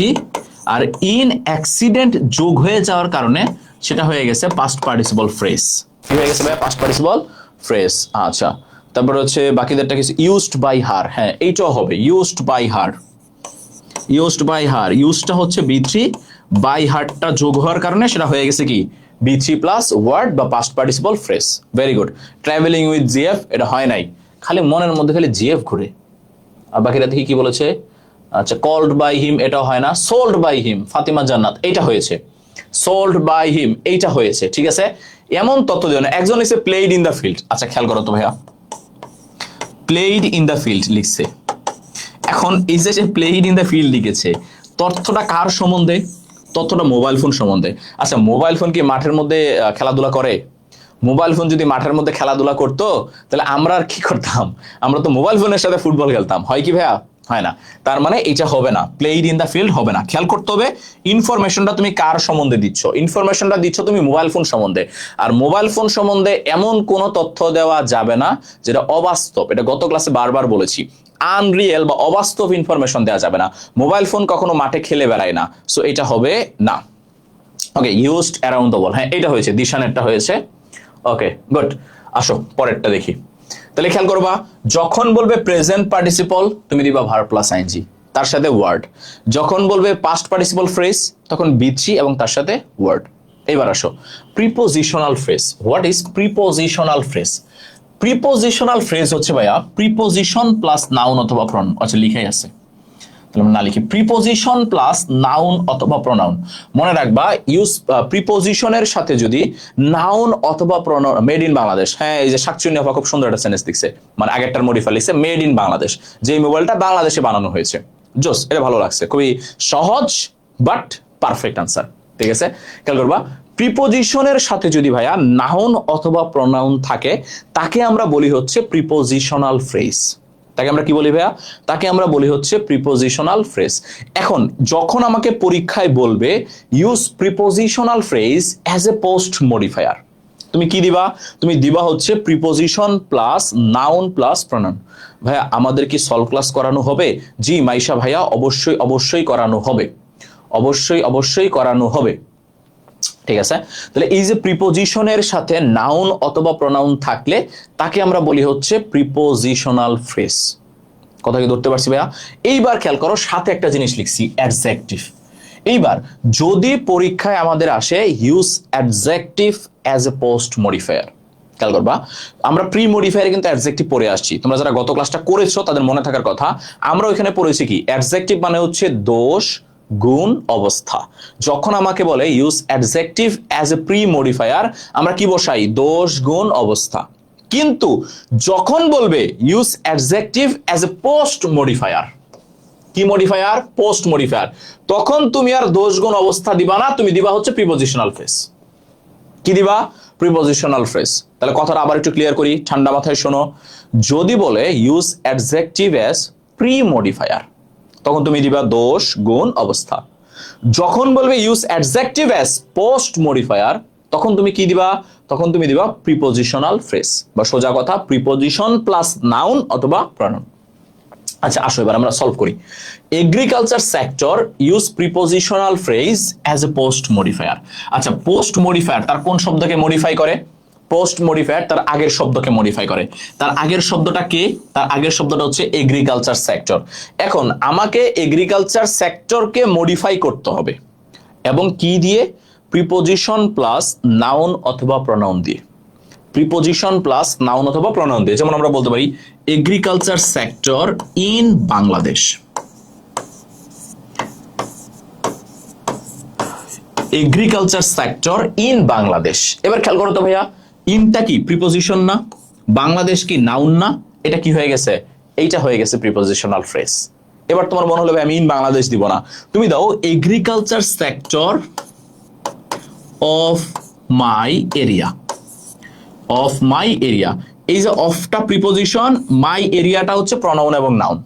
আর ইন অ্যাক্সিডেন্ট যোগ হয়ে যাওয়ার কারণে সেটা হয়ে গেছে পাস্ট পার্টিসিপল ফ্রেজ। কি হয়ে গেছে ভাই, পাস্ট পার্টিসিপল ফ্রেজ। আচ্ছা তারপরে হচ্ছে বাকিদেরটা কিছু, ইউজড বাই হার, হ্যাঁ এইটাও হবে used by her, used by her, ইউজটা হচ্ছে বি3, বাই হারটা যোগ হওয়ার কারণে সেটা হয়ে গেছে কি বি3 প্লাস ওয়ার্ড বা past participle phrase. Very good. Travelling with GF, এটা হয় নাই, খালি মনের মধ্যে খালি জিএফ ঘুরে। আর বাকিরা দেখি কি বলেছে, আচ্ছা কল্ড বাই হিম, এটাও হয় না। সোল্ড বাই হিম, ফাতিমা জান্নাত, এইটা হয়েছে। সোল্ড বাই হিম এইটা হয়েছে, ঠিক আছে। এমন তথ্য দিও না। একজন লিখছে প্লেইড ইন দ্য ফিল্ড, আচ্ছা খেয়াল করো তো ভাইয়া, প্লেইড ইন দ্য ফিল্ড লিখছে, এখন এই যে প্লেইড ইন দ্য ফিল্ড লিখেছে, তথ্যটা কার সম্বন্ধে, তথ্যটা মোবাইল ফোন সম্বন্ধে। আচ্ছা মোবাইল ফোন কি মাঠের মধ্যে খেলাধুলা করে? মোবাইল ফোন যদি মাঠের মধ্যে খেলাধুলা করতো তাহলে আমরা আর কি করতাম, আমরা তো মোবাইল ফোনের সাথে ফুটবল খেলতাম, হয় কি ভাইয়া? হয় না। তার মানে এটা হবে না, প্লেইড ইন দ্য ফিল্ড হবে না। খেয়াল করতে হবে ইনফরমেশনটা তুমি কার সম্বন্ধে দিচ্ছ, ইনফরমেশনটা দিচ্ছ তুমি মোবাইল ফোন সম্বন্ধে, আর মোবাইল ফোন সম্বন্ধে এমন কোনো তথ্য দেওয়া যাবে না যেটা অবাস্তব। এটা গত ক্লাসে বারবার বলেছি, আনরিয়েল বা অবাস্তব ইনফরমেশন দেওয়া যাবে না। মোবাইল ফোন কখনো মাঠে খেলে বেড়ায় না, সো এটা হবে না। ওকে ইউজড অ্যারাউন্ড দ্য ওয়ার্ল্ড, হ্যাঁ এটা হয়েছে, দিশানেরটা হয়েছে। ওকে গুড, আসো পরেরটা দেখি। তাহলে খেয়াল করবা, যখন বলবে প্রেজেন্ট পার্টিসিপল তুমি দিবা ভার্ব প্লাস আইএনজি, তার সাথে ওয়ার্ড। যখন বলবে পাস্ট পার্টিসিপল ফ্রেজ তখন বি3 এবং তার সাথে ওয়ার্ড। এবার আসো prepositional phrase. What is prepositional phrase? Prepositional phrase হচ্ছে ভাইয়া প্রিপোজিশন প্লাস নাউন অথবা প্রনাউন। আচ্ছা লিখাই আছে, না লিখি, প্রিপোজিশন প্লাস নাউন অথবা প্রনাউন। মনে রাখবা ইউজ প্রিপোজিশনের সাথে যদি নাউন অথবা প্রনাউন, মেড ইন বাংলাদেশ, হ্যাঁ এই যে শাকচুন্নি আপা খুব সুন্দর একটা সেন্টেন্স লিখছে, মানে আগেরটার মডিফাই লিখছে মেড ইন বাংলাদেশ, যে মোবাইলটা বাংলাদেশে বানানো হয়েছে। জোস, এটা ভালো লাগছে, খুবই সহজ বাট পারফেক্ট আনসার। ঠিক আছে, খেয়াল করবা প্রিপোজিশনের সাথে যদি ভাইয়া নাউন অথবা প্রনাউন থাকে তাকে আমরা বলি হচ্ছে প্রিপোজিশনাল ফ্রেজ। তাকে আমরা কি বলি ভাইয়া? তাকে আমরা বলি হচ্ছে প্রিপোজিশনাল ফ্রেজ। এখন যখন আমাকে পরীক্ষায় বলবে use prepositional phrase as a post modifier, তুমি কি দিবা? তুমি দিবা হচ্ছে preposition plus noun plus pronoun. ভাইয়া আমাদের কি সলভ ক্লাস করানো হবে? জি মাইশা ভাইয়া, অবশ্যই অবশ্যই করানো হবে, অবশ্যই অবশ্যই করানো হবে। ঠিক আছে, তাহলে এই যে প্রিপোজিশনের সাথে নাউন অথবা প্রনাউন থাকলে তাকে আমরা বলি হচ্ছে প্রিপোজিশনাল ফ্রেজ। কথা কি ধরতে পারছি ভাইয়া? এইবার খেয়াল করো, সাথে একটা জিনিস লিখছি অ্যাডজেক্টিভ। এইবার যদি পরীক্ষায় আমাদের আসে use adjective as a post modifier, খেয়াল করবা আমরা প্রি মডিফায়ারে কিন্তু অ্যাডজেক্টিভ পড়ে আসছি, তোমরা যারা গত ক্লাসটা করেছো তাদের মনে থাকার কথা। আমরা ওইখানে পড়েছি কি অ্যাডজেক্টিভ মানে হচ্ছে দোষ, গুণ, অবস্থা। যখন আমাকে বলে use adjective as a pre modifier, আমরা কি বসাই? দোষ, গুণ, অবস্থা। কিন্তু যখন বলবে use adjective as a post modifier, কি মডিফায়ার? পোস্ট মডিফায়ার, তখন তুমি আর দোষ, গুণ, অবস্থা দিবা না, তুমি দিবা হচ্ছে প্রিপজিশনাল ফ্রেজ। কি দিবা? Prepositional phrase. তাহলে কথাটা আবার একটু ক্লিয়ার করি, ঠান্ডা মাথায় শোনো। যদি বলে use adjective as pre modifier, তখন তুমি দিবা দোষ, গুণ, অবস্থা। যখন বলবে use adjective as post modifier, তখন তুমি কি দিবা? তখন তুমি দিবা প্রিপজিশনাল ফ্রেজ, বা সোজা কথা প্রিপজিশন প্লাস নাউন অথবা প্রনাউন। আচ্ছা আসো এবার আমরা সলভ করি। Agriculture sector use prepositional phrase as a post modifier. আচ্ছা পোস্ট মডিফায়ার তার কোন শব্দকে মডিফাই করে? পোস্ট মডিফায়ার তার আগের শব্দকে মডিফাই করে। তার আগের শব্দটা কে? তার আগের শব্দটা হচ্ছে এগ্রিকালচার সেক্টর। এখন আমাকে এগ্রিকালচার সেক্টরকে মডিফাই করতে হবে, এবং কি দিয়ে? প্রিপজিশন প্লাস নাউন অথবা প্রনাউন দিয়ে। প্রিপজিশন প্লাস নাউন অথবা প্রনাউন দিয়ে। যেমন আমরা বলতে পারি agriculture sector in Bangladesh. Agriculture sector in Bangladesh. এবার খেয়াল করো তো ভাইয়া, ইনটা কি প্রিপজিশন না? বাংলাদেশ কি নাউন না? এটা কি হয়ে গেছে? এইটা হয়ে গেছে প্রিপজিশনাল ফ্রেজ। এবার তোমার মনে হলো আমি ইন বাংলাদেশ দিব না, তুমি দাও agriculture sector of my area. Of my area, এই যে অফটা প্রিপজিশন, মাই এরিয়াটা হচ্ছে প্রনাউন এবং নাউন।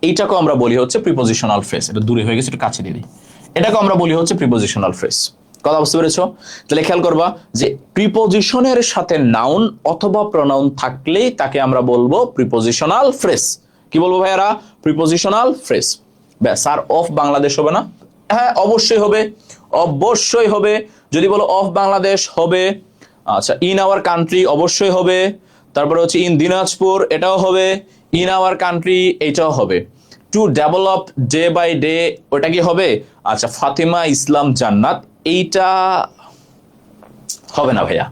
এইটাকে আমরা বলি হচ্ছে প্রিপজিশনাল ফ্রেজ। এটা দূরে হয়ে গেছে, একটু কাছে দিয়ে দিই। এটাকে আমরা বলি হচ্ছে প্রিপজিশনাল ফ্রেজ। কথা বুঝতে পেরেছো? তাহলে খেয়াল করবা যে প্রিপজিশনের সাথে নাউন অথবা প্রনাউন থাকলেই তাকে আমরা বলবো প্রিপজিশনাল ফ্রেজ। কি বলবো ভাইয়ারা? Prepositional phrase. ব্যাস, আর অফ বাংলাদেশ হবে না? হ্যাঁ অবশ্যই হবে, অবশ্যই হবে। যদি বলো অফ বাংলাদেশ হবে। আচ্ছা ইন আওয়ার কান্ট্রি অবশ্যই হবে। তারপরে হচ্ছে ইন দিনাজপুর, এটাও হবে। ইন আওয়ার কান্ট্রি, এটাও হবে। To develop day by day, ওটা কি হবে? আচ্ছা ফাতিমা ইসলাম জান্নাত, এইটা হবে না ভাইয়া।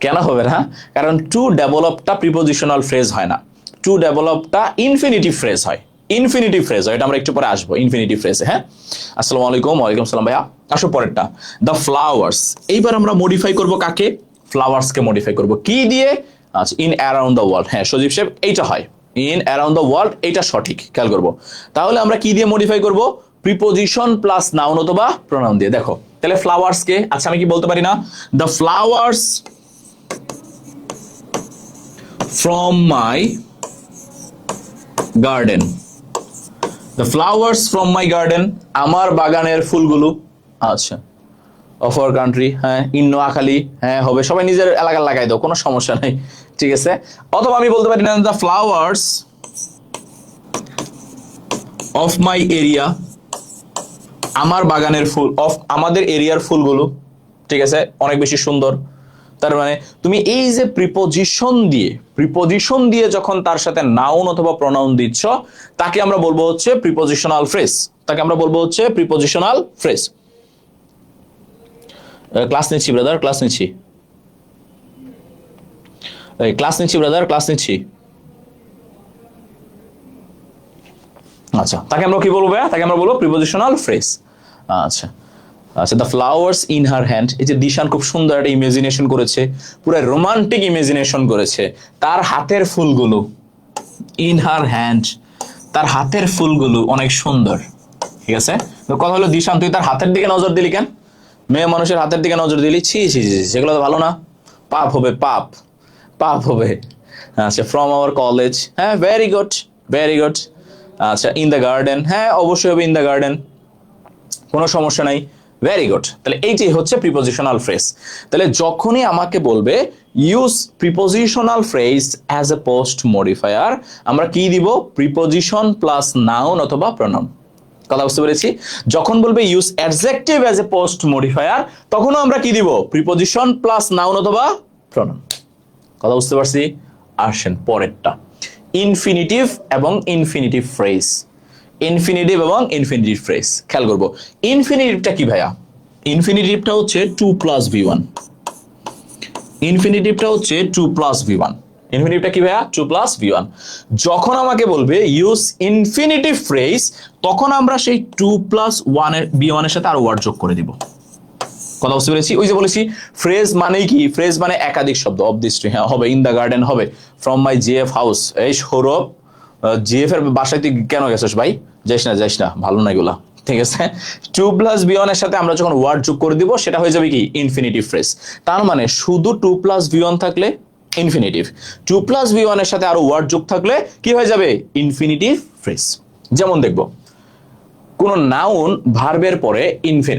কেন হবে না? কারণ টু ডেভেলপটা প্রিপজিশনাল ফ্রেজ হয় না, টু ডেভেলপটা ইনফিনিটিভ ফ্রেজ হয়। ইনফিনিটিভ ফ্রেজ হয়, এটা আমরা একটু পরে আসবো ইনফিনিটিভ ফ্রেজে। হ্যাঁ আসসালামু আলাইকুম। ওয়ালাইকুম সালাম ভাইয়া। আসো পরেরটা, দ্য ফ্লাওয়ার্স। এইবার আমরা মডিফাই করব কাকে? ফ্লাওয়ার্সকে মডিফাই করব কি দিয়ে? আচ্ছা ইন অ্যারাউন্ড দ্য ওয়ার্ল্ড। হ্যাঁ সজীব সাহেব এইটা হয়, ইন অ্যারাউন্ড দ্য ওয়ার্ল্ড, এইটা সঠিক। খেয়াল করবো তাহলে আমরা কি দিয়ে মডিফাই করব? প্রিপজিশন প্লাস নাউন অথবা প্রনাউন দিয়ে। দেখো তাহলে ফ্লাওয়ার্স কে, আচ্ছা আমি কি বলতে পারি না the flowers from my garden. The flowers from my garden, আমার বাগানের ফুলগুলো। আচ্ছা অফ আওয়ার কান্ট্রি, হ্যাঁ ইন নোয়াখালী, হ্যাঁ হবে। সবাই নিজের এলাকার লাগাই দাও, কোনো সমস্যা নেই, ঠিক আছে। অথবা আমি বলতে পারি না the flowers of my area, আমার বাগানের ফুল, অফ আমাদের এরিয়ার ফুলগুলো, ঠিক আছে, অনেক বেশি সুন্দর। তার মানে তুমি এই যে প্রিপজিশন দিয়ে যখন তার সাথে নাউন অথবা প্রনাউন দিচ্ছ, তাকে আমরা বলবো হচ্ছে প্রিপজিশনাল ফ্রেজ। তাকে আমরা বলবো হচ্ছে প্রিপজিশনাল ফ্রেজ। ক্লাস নিচ্ছি ব্রাদার, ক্লাস নিচ্ছি, ক্লাস নিচ্ছি ব্রাদার, ক্লাস নিচ্ছি। আচ্ছা তাকে আমরা কি বলবো ভাইয়া? তাকে আমরা বলবো প্রিপজিশনাল ফ্রেজ। আচ্ছা আচ্ছা the flowers in her hand, এই যে দিশান খুব সুন্দর একটা ইমাজিনেশন করেছে, পুরো রোমান্টিক ইমাজিনেশন করেছে। তার হাতের ফুলগুলো, ইন হার হ্যান্ড, তার হাতের ফুলগুলো অনেক সুন্দর, ঠিক আছে। তো কথা হলো দিশান তুই তার হাতের দিকে নজর দিলি কেন? মেয়ে মানুষের হাতের দিকে নজর দিলি, ছি ছি ছি, সেগুলো তো ভালো না, পাপ হবে, পাপ, পাপ হবে। আচ্ছা ফ্রম আওয়ার কলেজ, হ্যাঁ ভেরি গুড, ভেরি গুড। আচ্ছা ইন দ্য গার্ডেন, হ্যাঁ অবশ্যই হবে ইন দ্য গার্ডেন, কোনো সমস্যা নাই, ভেরি গুড। তাহলে এইটাই হচ্ছে প্রিপজিশনাল ফ্রেজ। তাহলে যখনই আমাকে বলবে use prepositional phrase as a post modifier, আমরা কি দিব? প্রিপজিশন প্লাস নাউন অথবা প্রনাউন। কথা বুঝতে পেরেছি? যখন বলবে use adjective as a post modifier, তখনও আমরা কি দিব? প্রিপজিশন প্লাস নাউন অথবা প্রনাউন। কথা বুঝতে পারছি? আসেন পরেরটা, ইনফিনিটিভ এবং ইনফিনিটিভ ফ্রেজ। ইনফিনিটিভ এবং ইনফিনিটিভ ফ্রেজ। খেয়াল করবো ইনফিনিটিভটা কি ভাইয়া, ইনফিনিটিভটা হচ্ছে 2+v1, ইনফিনিটিভটা হচ্ছে 2+v1, ইনফিনিটিভটা কি ভাইয়া 2+v1। যখন আমাকে বলবে ইউজ ইনফিনিটিভ ফ্রেজ, তখন আমরা সেই 2+1 এর v1 এর সাথে আরো ওয়ার্ড যোগ করে দিব। কথা বুঝতে পেরেছি? ওই যে বলেছি ফ্রেজ মানে কি, ফ্রেজ মানে একাধিক শব্দ। অফ দিস ট্রি, হ্যাঁ হবে, ইন দ্য গার্ডেন হবে, ফ্রম মাই জিএফ হাউস। এই সৌরভ জিএফ এর বাসায় তুই কেন গেছিস ভাই? যাইস না, ভালো না এগুলা, ঠিক আছে। 2+v1 এর সাথে আমরা যখন ওয়ার্ড যোগ করে দিব সেটা হয়ে যাবে কি ইনফিনিটিভ ফ্রেজ। তার মানে শুধু 2+v1 থাকলে ইনফিনিটিভ, 2+v1 এর সাথে আরো ওয়ার্ড যোগ থাকলে কি হয়ে যাবে ইনফিনিটিভ ফ্রেজ। যেমন দেখবো কোন নাউন ভার্বের পরে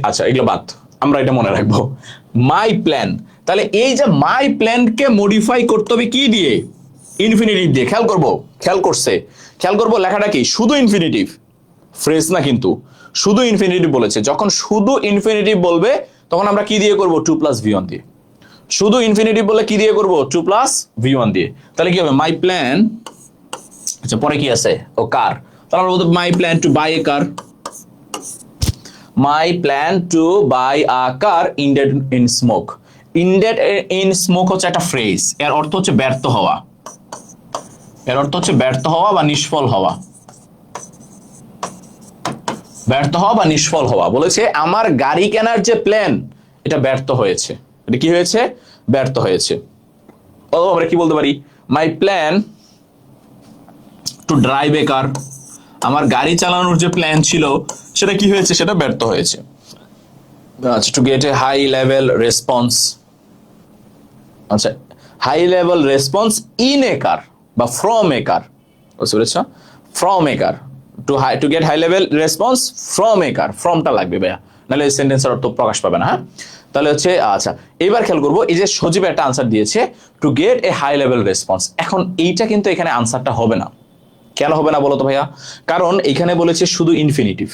আচ্ছা এগুলো বাদ, আমরা এটা মনে রাখবো। মাই প্ল্যান, তাহলে এই যে মাই প্ল্যানকে মডিফাই করতে হবে কি দিয়ে, ইনফিনিটিভ দিয়ে। খেয়াল করবো লেখাটা কি শুধু ইনফিনিটিভ ফ্রেজ না, কিন্তু শুধু ইনফিনিটিভ বলেছে। যখন শুধু ইনফিনিটিভ বলবে তখন আমরা কি দিয়ে করব 2+v1 দিয়ে। শুধু ইনফিনিটিভ বলে কি দিয়ে করব 2+v1 দিয়ে। তাহলে কি হবে মাই প্ল্যান, আচ্ছা পরে কি আছে ও কার, তাহলে আমরা বলতে my plan to buy a car, my plan to buy a car indeed in smoke. Indeed in smoke হচ্ছে একটা ফ্রেজ, এর অর্থ হচ্ছে ব্যর্থ হওয়া, এর অর্থ হচ্ছে ব্যর্থ হওয়া বা নিষ্ফল হওয়া, ব্যর্থ হওয়া বা নিষ্ফল হওয়া। বলেছে আমার গাড়ি কেনার যে প্ল্যান এটা ব্যর্থ হয়েছে, এটা কি হয়েছে ব্যর্থ হয়েছে। আমরা কি বলতে পারি মাই প্ল্যান টু ড্রাইভ এ কার, আমার গাড়ি চালানোর যে প্ল্যান ছিল সেটা কি হয়েছে, সেটা ব্যর্থ হয়েছে। আচ্ছা to get a high level response, আচ্ছা high level response in a car বা ফ্রম এ কার, বুঝতে পেরেছ? From a car, to get high level response from a car, ফ্রমটা লাগবে ভাইয়া, নাহলে এই সেন্টেন্সের অর্থ প্রকাশ পাবে না। হ্যাঁ তাহলে হচ্ছে আচ্ছা এবার খেয়াল করবো এই যে সজীব একটা আনসার দিয়েছে to get a high level response. এখন এইটা কিন্তু এখানে আনসারটা হবে না। কেন হবে না বলো তো ভাইয়া? কারণ এখানে বলেছে শুধু ইনফিনিটিভ,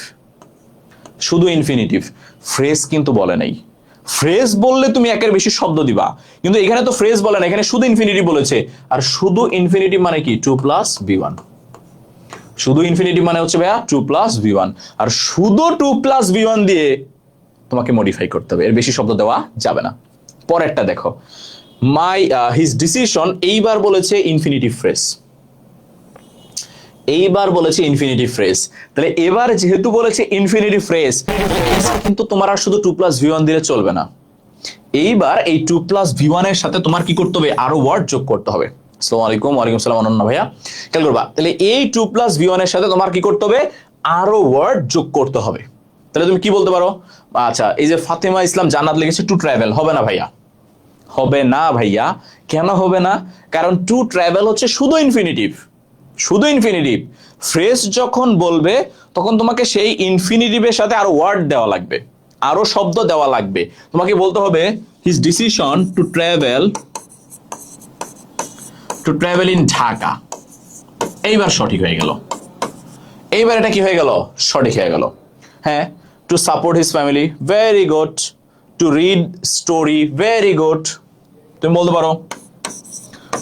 শুধু ইনফিনিটিভ, ফ্রেজ কিন্তু বলে নাই। ফ্রেজ বললে তুমি একের বেশি শব্দ দিবা, কিন্তু এখানে তো ফ্রেজ বলে না, এখানে শুধু ইনফিনিটিভ বলেছে। আর শুধু ইনফিনিটিভ মানে কি 2+v1, শুধু ইনফিনিটিভ মানে হচ্ছে ভাইয়া 2+v1, আর শুধু 2+v1 দিয়ে তোমাকে মডিফাই করতে হবে, এর বেশি শব্দ দেওয়া যাবে না। পরেরটা দেখো মাই হিজ ডিসিশন, এইবার বলেছে ইনফিনিটিভ ফ্রেজ, এইবার বলেছে ইনফিনিটিভ ফ্রেজ। তাহলে এবার যেহেতু বলেছে ইনফিনিটিভ ফ্রেজ, কিন্তু তোমার আর শুধু 2+v1 দিলে চলবে না। এইবার এই 2+v1 এর সাথে তোমার কি করতে হবে, আরো ওয়ার্ড যোগ করতে হবে। আসসালামু আলাইকুম। ওয়ালাইকুম সালাম অনন্য ভাইয়া, খেয়াল করবা। তাহলে এই 2+v1 এর সাথে তোমার কি করতে হবে, আরো ওয়ার্ড যোগ করতে হবে। তাহলে তুমি কি বলতে পারো, আচ্ছা এই যে ফাতেমা ইসলাম জান্নাত লিখেছে টু ট্রাভেল, হবে না ভাইয়া? হবে না ভাইয়া। কেন হবে না? কারণ টু ট্রাভেল হচ্ছে শুধু ইনফিনিটিভ, শুধু ইনফিনিটিভ। ফ্রেজ যখন বলবে তখন তোমাকে সেই ইনফিনিটিভের সাথে আরো ওয়ার্ড দেওয়া লাগবে, আরো শব্দ দেওয়া লাগবে। তোমাকে বলতে হবে his decision to travel in Dhaka. এইবার সঠিক হয়ে গেল, এইবার এটা কি হয়ে গেল, সঠিক হয়ে গেল। হ্যাঁ to support his family, very good. To read story, very good. তুমি বলতে পারো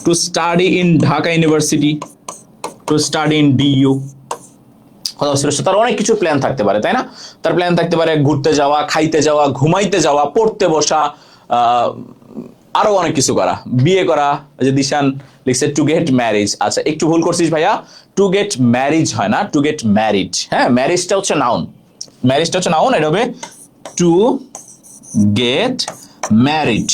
to study in Dhaka university, to study in DU. তার অনেক কিছু প্ল্যান থাকতে পারে, তাই না? তার প্ল্যান থাকতে পারে ঘুরতে যাওয়া, খাইতে যাওয়া, ঘুমাইতে যাওয়া, পড়তে বসা, আরো অনেক কিছু করা, বিয়ে করা। যে দিশান লিখছে টু গেট ম্যারিজ। আচ্ছা একটু ভুল করছিস ভাইয়া, টু গেট ম্যারিজ হয় না, টু গেট ম্যারিড। হ্যাঁ ম্যারিজটা হচ্ছে নাউন, ম্যারিজটা হচ্ছে নাউন, এটা হবে টু গেট ম্যারিড,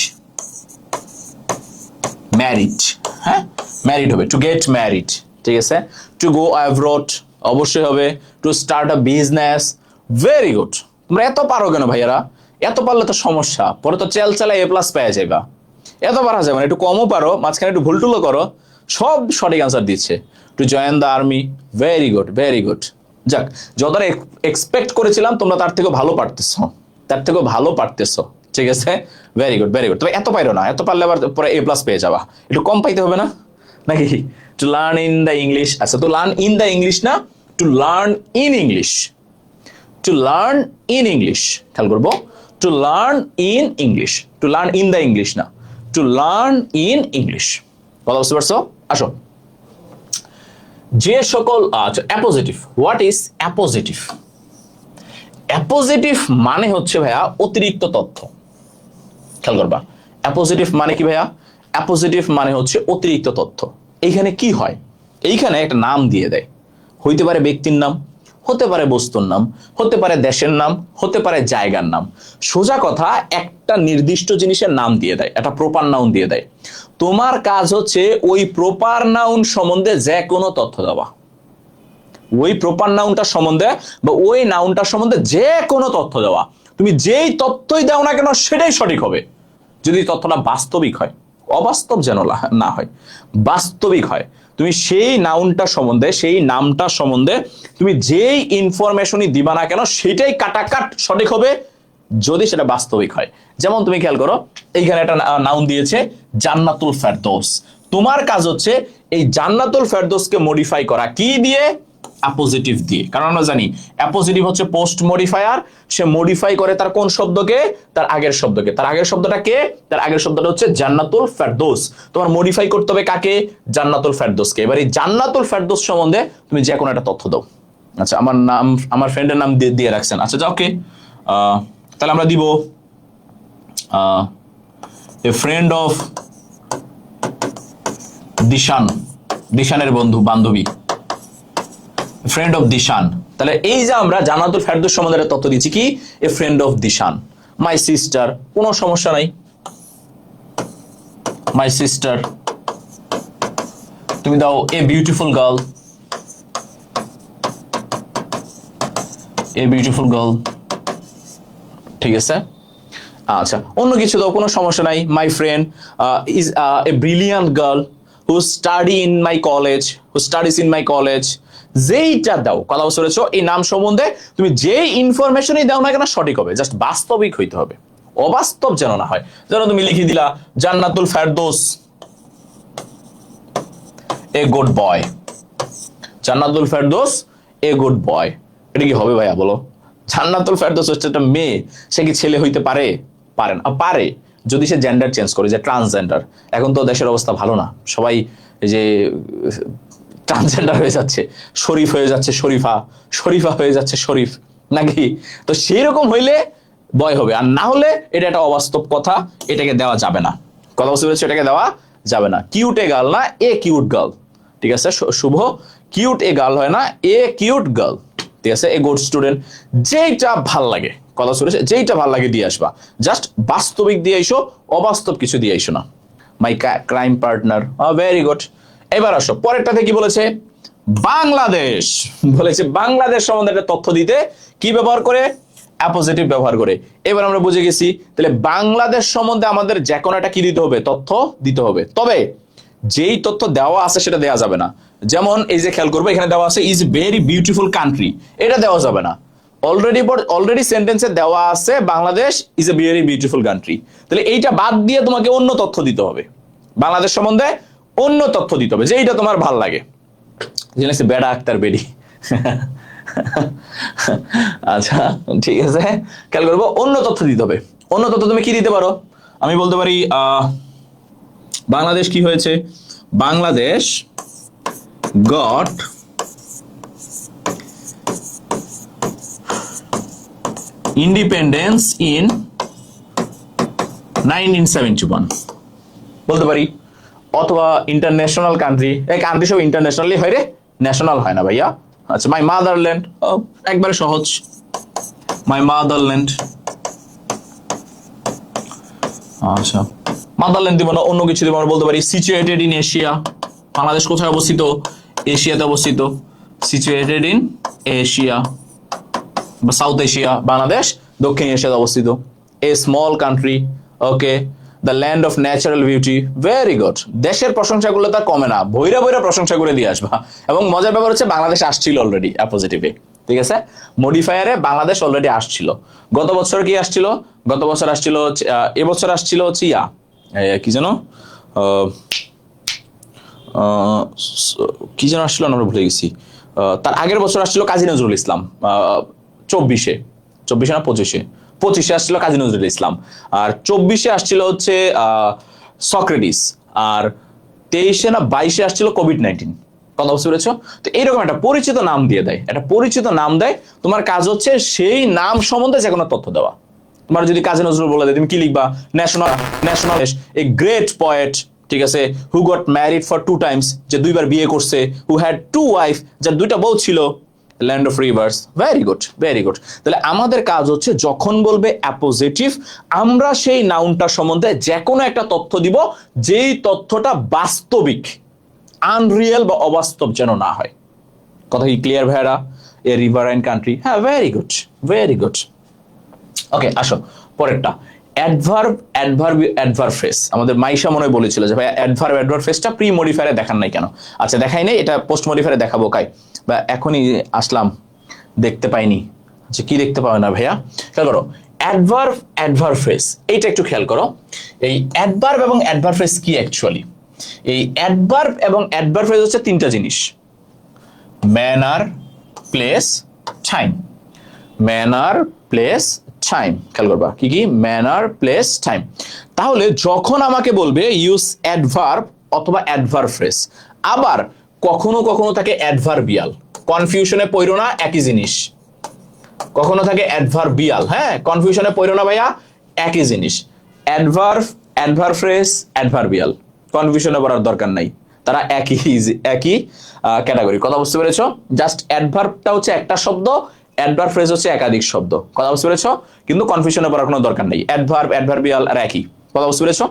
ম্যারিড। হ্যাঁ ম্যারিড হবে, টু গেট ম্যারিড, ঠিক আছে। টু গো অ্যাব্রড অবশ্যই হবে। To start a business, very good. তোমরা এত পারো কেন ভাইয়ারা? এত পারলে তো সমস্যা, পরে তো চালা A+ পেয়ে যাবে। এত পারা যাবে না, একটু কমও পারো, মাঝখানে একটু ভুল টুলো করো, সব সঠিক আনসার দিচ্ছে। To join the army, very good, very good. যাক, যতটা এক্সপেক্ট করেছিলাম তোমরা তার থেকে ভালো পারতেছো, তার থেকে ভালো পারতেছো, ঠিক আছে, ভেরি গুড, ভেরি গুড। তবে এত পাইরো না, এত পারলে আবার পরে A+ পেয়ে যাবা, একটু কম পাইতে হবে না নাকি? To learn in the English, আচ্ছা তো লার্ন ইন দ্য ইংলিশ না, to learn in English, to learn in English. খেয়াল করবো to learn in English, to learn in the English না, টু লার্ন ইন ইংলিশ। কথা বুঝতে পারছো? আসো যে সকল আচ্ছা appositive, what is appositive? Appositive মানে হচ্ছে ভাইয়া অতিরিক্ত তথ্য। খেয়াল করবা, অ্যাপোজিটিভ মানে কি ভাইয়া? অ্যাপোজিটিভ মানে হচ্ছে অতিরিক্ত তথ্য। এইখানে কি হয়, এইখানে একটা নাম দিয়ে দেয়, হইতে পারে ব্যক্তির নাম, হতে পারে বস্তুর নাম, হতে পারে দেশের নাম, হতে পারে জায়গার নাম। সোজা কথা একটা নির্দিষ্ট জিনিসের নাম দিয়ে দেয়, একটা প্রপার নাউন দিয়ে দেয়। তোমার কাজ হচ্ছে ওই প্রপার নাউন সম্বন্ধে যে কোনো তথ্য দেওয়া। ওই প্রপার নাউনটা সম্বন্ধে বা ওই নাউনটার সম্বন্ধে যে কোনো তথ্য দেওয়া। তুমি যেই তথ্যই দাও না কেন সেটাই সঠিক হবে, যদি তথ্যটা বাস্তবিক হয়, অবাস্তব যেন না হয়, বাস্তবিক হয়। তুমি সেই নাউনটা সম্বন্ধে, সেই নামটা সম্বন্ধে তুমি যেই ইনফরমেশনই দিবা না কেন সেটাই কাটাকাট সঠিক হবে, যদি সেটা বাস্তবিক হয়। যেমন তুমি খেয়াল করো, এইখানে একটা নাউন দিয়েছে জান্নাতুল ফেরদৌস। তোমার কাজ হচ্ছে এই জান্নাতুল ফেরদৌসকে মডিফাই করা, কি দিয়ে? অ্যাপোজিটিভ দিয়ে। কারণ আমরা জানি অ্যাপোজিটিভ হচ্ছে পোস্ট মডিফায়ার, সে মডিফাই করে তার কোন শব্দকে? তার আগের শব্দকে। তার আগের শব্দটা কে? তার আগের শব্দটা হচ্ছে জান্নাতুল ফেরদৌস। তোমার মডিফাই করতে হবে কাকে? জান্নাতুল ফেরদৌসকে। এবার এই জান্নাতুল ফেরদৌস সম্বন্ধে তুমি যে কোনো একটা তথ্য দাও। আচ্ছা, আমার নাম, আমার ফ্রেন্ডের নাম দিয়ে রাখছেন, আচ্ছা যাও, ওকে, তাহলে আমরা দিব এ ফ্রেন্ড অফ দিশান, দিশানের বন্ধু বান্ধবী, ফ্রেন্ড অফ দিশান। তাহলে এই যে আমরা জান্নাতুল ফেরদৌস সম্বন্ধে তথ্য দিচ্ছি কি? A friend of Dishan. My sister, কোনো সমস্যা নাই, মাই সিস্টার। তুমি দাও a beautiful girl, a beautiful girl, ঠিক আছে। আচ্ছা, অন্য কিছু দাও, কোনো সমস্যা নাই। My friend is a brilliant girl who study in my college, who studies in my college. যেইটা দাও, কথা বুঝতে পেরেছো? এই নাম সম্বন্ধে তুমি যেই ইনফরমেশনই দাও না কেন সঠিক হবে, জাস্ট বাস্তবিক হইতে হবে, অবাস্তব যেন না হয়। যেন তুমি লিখে দিলা Jannatul Ferdous a good boy, Jannatul Ferdous a good boy. এটা কি হবে ভাইয়া বলো? জান্নাতুল ফেরদৌস হচ্ছে একটা মেয়ে, সে কি ছেলে হইতে পারে? পারে না। পারে যদি সে জেন্ডার চেঞ্জ করে, যে ট্রান্সজেন্ডার। এখন তো দেশের অবস্থা ভালো না, সবাই এই যে ট্রান্সজেন্ডার হয়ে যাচ্ছে, শরীফ হয়ে যাচ্ছে শরীফা, শরীফা হয়ে যাচ্ছে শরীফ, নাকি? তো সেই রকম হইলে বয় হবে, আর না হলে এটা একটা অবাস্তব কথা, এটাকে দেওয়া যাবে না। কথা বুঝতে পেরেছো? এটাকে দেওয়া যাবে না। কিউট এ গার্ল না, এ কিউট গার্ল, ঠিক আছে শুভ? কিউট এ গার্ল হয় না, এ কিউট গার্ল, ঠিক আছে। এ গুড স্টুডেন্ট, যেইটা ভাল লাগে, কথা শুনেছে, যেইটা ভাল লাগে দিয়ে আসবা, জাস্ট বাস্তবিক দিয়ে আইসো, অবাস্তব কিছু দিয়ে আইসো না। মাই ক্রাইম পার্টনার, ভেরি গুড। এবার আসো পরেরটাতে কি বলেছে? বাংলাদেশ বলেছে। বাংলাদেশ সম্বন্ধে একটা তথ্য দিতে কি ব্যবহার করে? অ্যাপোজিটিভ ব্যবহার করে। এবার আমরা বুঝে গেছি, তাহলে বাংলাদেশ সম্বন্ধে আমাদের যে কোনো একটা কি দিতে হবে? তথ্য দিতে হবে। তবে যেই তথ্য দেওয়া আছে সেটা দেওয়া যাবে না। যেমন এই যে খেয়াল করবো, এখানে দেওয়া আছে ইজ ভেরি বিউটিফুল কান্ট্রি, এটা দেওয়া যাবে না। অলরেডি সেন্টেন্সে দেওয়া আছে Bangladesh is a very beautiful country. তাহলে এইটা বাদ দিয়ে তোমাকে অন্য তথ্য দিতে হবে, বাংলাদেশ সম্বন্ধে অন্য তথ্য দিতে হবে, যেইটা তোমার ভাল লাগে। জেনেছি বেড়া আক্তার বেডি। আচ্ছা ঠিক আছে, খেয়াল করবো, অন্য তথ্য দিতে হবে। অন্য তথ্য তুমি কি দিতে পারো? আমি বলতে পারি বাংলাদেশ কি হয়েছে? বাংলাদেশ গট ইন্ডিপেন্ডেন্স ইন 1971 বলতে পারি। অথবা ইন্টারন্যাশনাল কান্ট্রি, এই কান্ট্রি সব ইন্টারন্যাশনালি হয় রে, ন্যাশনাল হয় না ভাইয়া। আচ্ছা, মাই মাদারল্যান্ড, একবারে সহজ, মাই মাদারল্যান্ড। আচ্ছা, মাদারল্যান্ড দিব না, অন্য কিছু দিব, আমরা বলতে পারি সিচুয়েটেড ইন এশিয়া। বাংলাদেশ কোথায় অবস্থিত? এশিয়াতে অবস্থিত, সিচুয়েটেড ইন এশিয়া বা সাউথ এশিয়া। বাংলাদেশ দক্ষিণ এশিয়াতে অবস্থিত। A small country, okay. The land of natural beauty, very good. দেশের প্রশংসা করলে তা কমে না, ভৈরা ভৈরা প্রশংসা করে দিয়ে আসবা। এবং মজার ব্যাপার হচ্ছে বাংলাদেশ আসছিল অলরেডি অ্যাপোজিটিভে, ঠিক আছে। মডিফায়ারে বাংলাদেশ অলরেডি আসছিল। গত বছর কি আসছিল? গত বছর আসছিল, এবছর আসছিল হচ্ছে কি যেন কি যেন আসছিল, আমরা ভুলে গেছি। তার আগের বছর আসছিল কাজী নজরুল ইসলাম, 24-এ না 25-এ আসছিল কাজী নজরুল ইসলাম। আর 24-এ আসছিল হচ্ছে সক্রেটিস। আর 23-এ না 22-এ আসছিল কোভিড-19। কথা বুঝতে পেরেছো? তো এইরকম একটা পরিচিত নাম দিয়ে দেয়, একটা পরিচিত নাম দেয়, তোমার কাজ হচ্ছে সেই নাম সম্বন্ধে যে কোনো তথ্য দেওয়া। তোমার যদি কাজী নজরুল বলে দেয়, তুমি কি লিখবা? National national a great poet, ঠিক আছে, হু গট ম্যারিড ফর 2 টাইমস, যে 2বার বিয়ে করছে, হু হ্যাড 2 ওয়াইফ, যার 2টা বউ ছিল, land of rivers. Very good, very good. তাহলে আমাদের কাজ হচ্ছে যখন বলবে অ্যাপোজিটিভ, আমরা সেই নাউনটার সম্বন্ধে যে কোনো একটা তথ্য দিব, যেই তথ্যটা বাস্তবিক, আনরিয়েল বা অবাস্তব যেন না হয়। কথা কি ক্লিয়ার ভাইরা? এ রিভারাইন কান্ট্রি, হ্যাঁ, ভেরি গুড, ভেরি গুড। ওকে, আসো পরেরটা, অ্যাডভার্ব অ্যাডভার্ব ফ্রেজ। আমাদের মাইশা মনে হয় বলেছিল যে ভাই অ্যাডভার্ব ফ্রেজটা প্রি মডিফায়ারে দেখান নাই কেন? আচ্ছা, দেখাই নাই, এটা পোস্ট মডিফায়ারে দেখাবো কাই, বা এখনই আসলাম, দেখতে পাইনি। আচ্ছা, কি দেখতে পাবে না ভাইয়া? খেয়াল করো, অ্যাডভার্ব ফ্রেজ, এইটা একটু খেয়াল করো। এই অ্যাডভার্ব এবং অ্যাডভার্ব ফ্রেজ কি অ্যাকচুয়ালি? এই অ্যাডভার্ব এবং অ্যাডভার্ব ফ্রেজ হচ্ছে 3টা জিনিস: manner, place, time. Manner, place, time. খেয়াল করবা কি কি? Manner, place, time. তাহলে যখন আমাকে বলবে ইউজ অ্যাডভার্ব অথবা অ্যাডভার্ব ফ্রেজ, আবার কখনো কখনো থাকে অ্যাডভার্বিয়াল, কনফিউশনে পড়ো না, একই জিনিস। কখনো থাকে অ্যাডভার্বিয়াল, হ্যাঁ, কনফিউশনে পড়ো না ভাইয়া, একই জিনিস। অ্যাডভার্ব ফ্রেজ, অ্যাডভার্বিয়াল, কনফিউশনে পড়ার দরকার নাই, তারা একই একই ক্যাটাগরি। কথা বুঝতে পেরেছো? জাস্ট অ্যাডভার্বটা হচ্ছে একটা শব্দ, অ্যাডভার্ব ফ্রেজ হচ্ছে একাধিক শব্দ। কথা বুঝতে পেরেছো? কিন্তু কনফিউশনে পড়ার কোনো দরকার নেই, অ্যাডভার্ব অ্যাডভার্বিয়াল আর একই। কথা বুঝতে পেরেছো?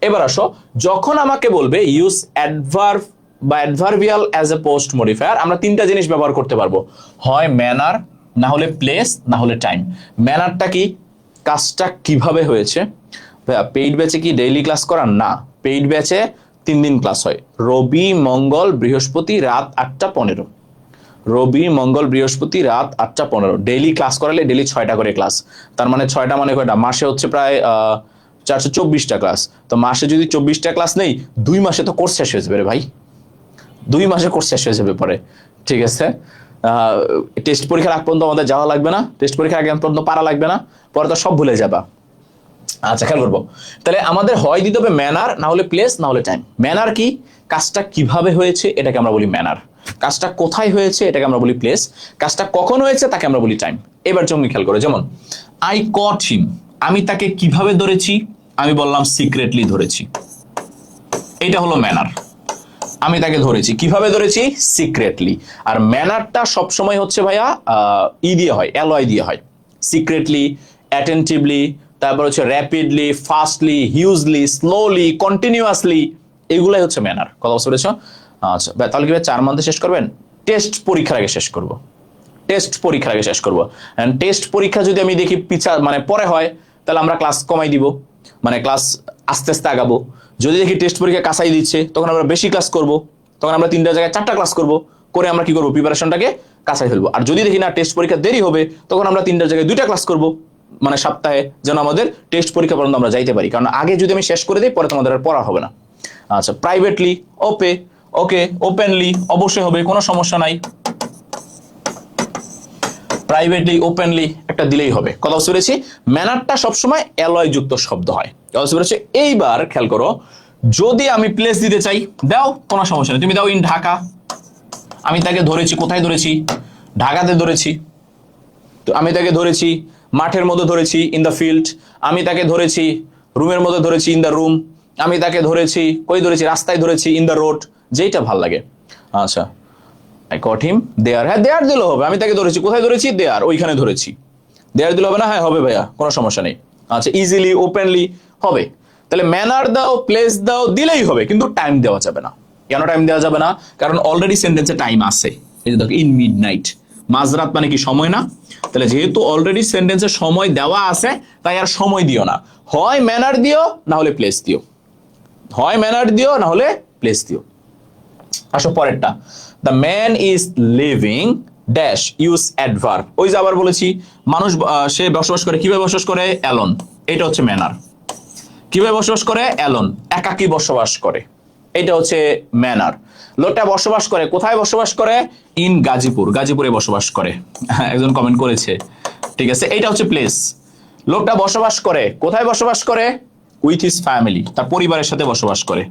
এবার আসো, যখন আমাকে বলবে ইউজ অ্যাডভার্ব বা adverbial as a post modifier, আমরা 3টা জিনিস ব্যবহার করতে পারবো, হয় ম্যানার, না হলে প্লেস, না হলে টাইম। ম্যানারটা কি? কাজটা কিভাবে হয়েছে। পেইড ব্যাচে কি ডেইলি ক্লাস করার? না, পেইড ব্যাচে 3 দিন ক্লাস হয়, রবি, মঙ্গল, বৃহস্পতি রাত 8টা 15। রবি, মঙ্গল, বৃহস্পতি রাত 8টা 15। ডেইলি ক্লাস করালে ডেইলি 6টা করে ক্লাস, তার মানে 6টা মানে কয়টা? মাসে হচ্ছে প্রায় 424টা ক্লাস। তো মাসে যদি 24টা ক্লাস নেই, 2 মাসে তো কোর্স শেষ হয়ে যাবে রে ভাই, 2 মাসে কোর্স শেষ হয়ে যাবে পরে, ঠিক আছে? টেস্ট পরীক্ষার আগ পর্যন্ত আমাদের যাওয়া লাগবে না, টেস্ট পরীক্ষার আগে পর্যন্ত পারা লাগবে না, পরে তো সব ভুলে যাবা। আচ্ছা, খেয়াল করবো, তাহলে আমাদের হয় দিতে হবে ম্যানার, না হলে প্লেস, না হলে টাইম। ম্যানার কি? কাজটা কিভাবে হয়েছে এটাকে আমরা বলি ম্যানার। কাজটা কোথায় হয়েছে এটাকে আমরা বলি প্লেস। কাজটা কখন হয়েছে তাকে আমরা বলি টাইম। এবার জমি খেয়াল করো, যেমন আই কট হিম, আমি তাকে কিভাবে ধরেছি? আমি বললাম সিক্রেটলি ধরেছি, এটা হলো ম্যানার। আমি তাকে ধরেছি, কিভাবে ধরেছি? সিক্রেটলি। আর ম্যানারটা সবসময় হচ্ছে ভাইয়া ই দিয়ে হয়, অ্যালয় দিয়ে হয়। সিক্রেটলি, অ্যাটেন্টিভলি, তারপর হচ্ছে rapidly, fastly, hugely, slowly, continuously, এগুলাই হচ্ছে ম্যানার। কথা বুঝতে পেরেছো? আচ্ছা, তাহলে কি 4 মান্থে শেষ করবেন? টেস্ট পরীক্ষার আগে শেষ করব, টেস্ট পরীক্ষার আগে শেষ করবো। টেস্ট পরীক্ষা যদি আমি দেখি পিছা মানে পরে হয়, তাহলে আমরা ক্লাস কমাই দিব, মানে ক্লাস আস্তে আস্তে আগাবো। যদি দেখি টেস্ট পরীক্ষা কাছাই দিচ্ছে, তখন আমরা বেশি ক্লাস করব, তখন আমরা 3টা জায়গায় 4টা ক্লাস করব, করে আমরা কি করবো? প্রিপারেশনটাকে কাছাই ফেলবো। আর যদি দেখি না টেস্ট পরীক্ষা দেরি হবে, তখন আমরা 3টা জায়গায় 2টা ক্লাস করব, মানে সপ্তাহে, যেন আমাদের টেস্ট পরীক্ষা পর্যন্ত আমরা যাইতে পারি। কারণ আগে যদি আমি শেষ করে দিই, পরে তোমাদের আর পড়া হবে না। আচ্ছা, প্রাইভেটলি, ওকে, ওপেনলি, অবশ্যই হবে, কোনো সমস্যা নাই। প্রাইভেটলি, ওপেনলি একটা দিলেই হবে। কথা বুঝতে পেরেছি? ম্যানারটা সবসময় অ্যালয় যুক্ত শব্দ হয়। কথা বুঝতে পেরেছি? এইবার খেয়াল করো, যদি আমি প্লেস দিতে চাই, দাও, কোনো সমস্যা নেই, তুমি দাও ইন ঢাকা। আমি তাকে ধরেছি, কোথায় ধরেছি? ঢাকাতে ধরেছি। তো আমি তাকে ধরেছি মাঠের মধ্যে ধরেছি, ইন দ্য ফিল্ড। আমি তাকে ধরেছি রুমের মধ্যে ধরেছি, ইন দ্য রুম। আমি তাকে ধরেছি কই ধরেছি? রাস্তায় ধরেছি, ইন দ্য রোড, যেইটা ভাল লাগে। আচ্ছা, আই কট হিম দেয়ার, হ্যাঁ দেয়ার দিলেও হবে। আমি তাকে ধরেছি, কোথায় ধরেছি? দেয়ার, ওইখানে ধরেছি। দেয়ার দিলে হবে না? হ্যাঁ হবে ভাইয়া, কোনো সমস্যা নেই। আচ্ছা, ইজিলি, ওপেনলি হবে। তাহলে ম্যানার দাও, প্লেস দাও, দিলেই হবে, কিন্তু টাইম দেওয়া যাবে না। কেন টাইম দেওয়া যাবে না? কারণ অলরেডি সেন্টেন্সে টাইম আছে। এই যে দেখো, ইন মিডনাইট, মাঝরাত মানে কি? সময় না? তাহলে যেহেতু অলরেডি সেন্টেন্সে সময় দেওয়া আছে, তাই আর সময় দিও না, হয় ম্যানার দিও, না হলে প্লেস দিও। হয় ম্যানার দিও, না হলে প্লেস দিও। আসো পরেরটা, the man is living dash, use adverb. ওই যে আবার বলেছি, মানুষ সে বসবাস করে, কিভাবে বসবাস করে? অ্যালোন, এটা হচ্ছে ম্যানার। কিভাবে বসবাস করে? অ্যালোন, একাকী বসবাস করে, এটা হচ্ছে ম্যানার। লোকটা বসবাস করে, কোথায় বসবাস করে? ইন গাজীপুর, গাজীপুরে বসবাস করে, একজন কমেন্ট করেছে, ঠিক আছে, এইটা হচ্ছে প্লেস। লোকটা বসবাস করে, কোথায় বসবাস করে? উইথ হিজ ফ্যামিলি, তার পরিবারের সাথে বসবাস করে।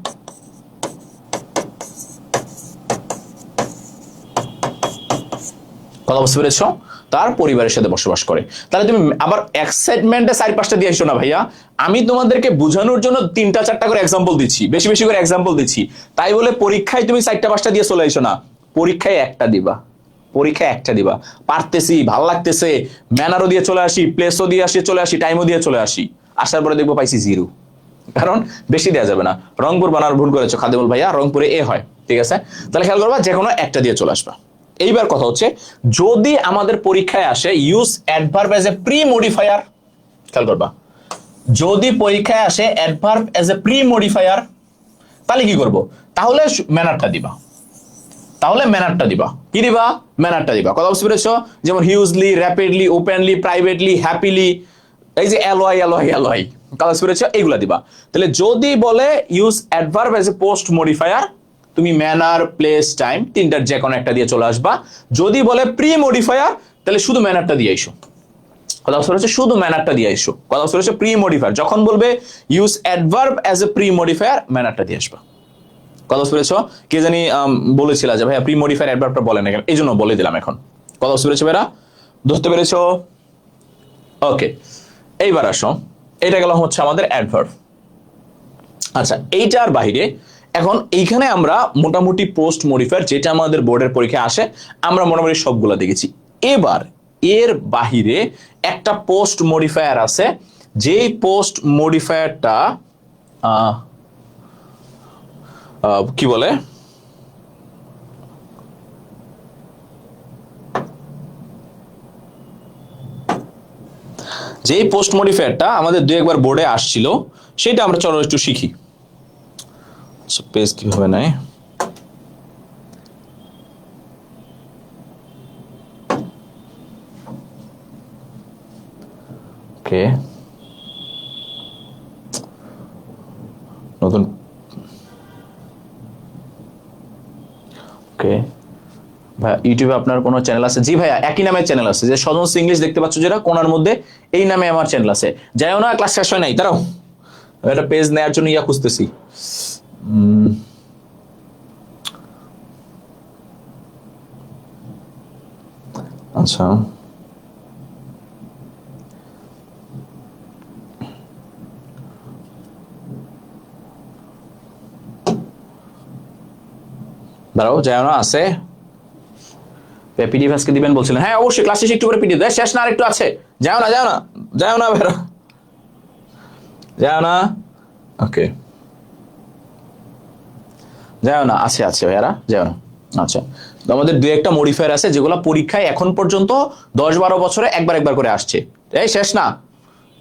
কথা বুঝতে পেরেছো? তার পরিবারের সাথে বসবাস করে। তাহলে তুমি আবার এক্সাইটমেন্টে 4-5টা দিয়ে আসছো না ভাইয়া। আমি তোমাদেরকে বোঝানোর জন্য 3টা-4টা করে এক্সাম্পল দিচ্ছি, বেশি বেশি করে এক্সাম্পল দিচ্ছি। তাই বলে পরীক্ষায় তুমি 4টা-5টা দিয়ে চলে এসো না। পরীক্ষায় একটা দিবা, পরীক্ষায় একটা দিবা। পারতেছি, ভাল লাগতেছে, ম্যানারও দিয়ে চলে আসি, প্লেসও দিয়ে আসি, চলে আসি, টাইমও দিয়ে চলে আসি। আসার পরে দেখবো পাইছি 0। কারণ বেশি দেওয়া যাবে না। রংপুর বানার ভুল করেছো খাদিমুল ভাইয়া, রংপুরে এ হয়, ঠিক আছে? তাহলে খেয়াল করবা, যে কোনো একটা দিয়ে চলে আসবা। এইবার কথা হচ্ছে, যদি আমাদের পরীক্ষায় আসে use adverb as a pre modifier, খেয়াল করবা, যদি পরীক্ষায় আসে adverb as a pre modifier, তাহলে কি করব? তাহলে ম্যানারটা দিবা, তাহলে ম্যানারটা দিবা। কি দিবা? ম্যানারটা দিবা। কথা বুঝতে পেরেছো? যেমন hugely, rapidly, openly, privately, happily, এই যে এলওয়াই এলওয়াই এলওয়াই, কথা বুঝতে পেরেছো? এইগুলা দিবা। তাহলে যদি বলে ইউজ অ্যাডভার্ব এজ এ পোস্ট মডিফায়ার, তুমি ম্যানার, প্লেস, টাইম 3টার যে কোনো একটা দিয়ে চলে আসবা। যদি বলে প্রি মডিফায়ার, তাহলে শুধু ম্যানারটা দিয়ে আইসো। কথা বুঝতে পেরেছো? শুধু ম্যানারটা দিয়ে আইসো। কথা বুঝতে পেরেছো? প্রি মডিফায়ার যখন বলবে use adverb as a pre modifier, ম্যানারটা দিয়ে আসবা। কথা বুঝতে পেরেছো? কে জানি বলেছিল যে ভাইয়া প্রি মডিফায়ার অ্যাডভার্বটা বলে না কেন, এই জন্য বলে দিলাম এখন। কথা বুঝতে পেরেছো ভাইরা? ধরতে পেরেছো? ওকে, এইবার আসো, এটা গেল হচ্ছে আমাদের অ্যাডভার্ব। আচ্ছা, এইটার বাইরে এখন এইখানে আমরা মোটামুটি পোস্ট মডিফায়ার যেটা আমাদের বোর্ডের পরীক্ষায় আসে, আমরা মোটামুটি সবগুলো দেখেছি। এবার এর বাহিরে একটা পোস্ট মডিফায়ার আছে, যেই পোস্ট মডিফায়ারটা কি বলে, যে পোস্ট মডিফায়ারটা আমাদের 2-1বার বোর্ডে আসছিল, সেটা আমরা চলো একটু শিখি। পেজ কিভাবে নেয়, ওকে, নতুন, ওকে ভাইয়া, ইউটিউবে আপনার কোনো চ্যানেল আছে? জি ভাইয়া, একই নামের চ্যানেল আছে, যে সজনস ইংলিশ দেখতে পাচ্ছ যেটা কোনার মধ্যে, এই নামে আমার চ্যানেল আছে। যাইও না, ক্লাস শেষ হয় নাই, তারাও একটা পেজ নেওয়ার জন্য খুঁজতেছি। আচ্ছা, দাঁড়াও, যাইও না, আছে পিডিএফ আজকে দিবেন বলছিলেন। হ্যাঁ অবশ্যই, ক্লাস শেষে একটু করে পিডিএফ দেয়, শেষ না আর একটু আছে। যাও না, যাও না, যাও না বেরো, যাও না, ওকে, যাও না, আছে আছে ভাইয়ারা, যাও না। আচ্ছা, তো আমাদের 2-1টা মডিফায়ার আছে যেগুলো পরীক্ষায় এখন পর্যন্ত 10-12 বছরে একবার একবার করে আসছে। এই শেষ না,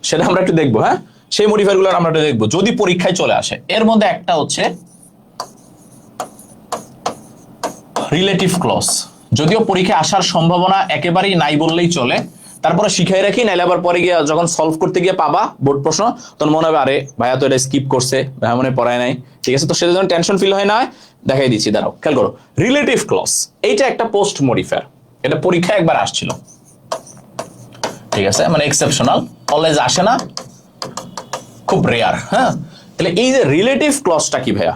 সেটা আমরা একটু দেখবো। হ্যাঁ, সেই মডিফায়ার গুলো আমরা একটু দেখবো যদি পরীক্ষায় চলে আসে। এর মধ্যে একটা হচ্ছে রিলেটিভ ক্লজ, যদিও পরীক্ষায় আসার সম্ভাবনা একেবারেই নাই বললেই চলে, তারপরে শিখাই রাখি, নাইলে আবার পরে গিয়ে যখন সলভ করতে গিয়ে পাবা বোর্ড প্রশ্ন, তখন মনে হবে আরে ভাইয়া তো এটা স্কিপ করছে, ভাইয়া মনে পড়ায় নাই, ঠিক আছে? তো সেটা যখন টেনশন ফিল হয় না, দেখাই দিচ্ছি, দাঁড়াও, খেয়াল করো। রিলেটিভ ক্লজ এইটা একটা পোস্ট মডিফায়ার, এটা পরীক্ষায় একবার আসছিল, ঠিক আছে? মানে এক্সেপশনাল, অলওয়েজ আসে না, খুব রেয়ার। হ্যাঁ, তাহলে এই যে রিলেটিভ ক্লজটা কি ভাইয়া?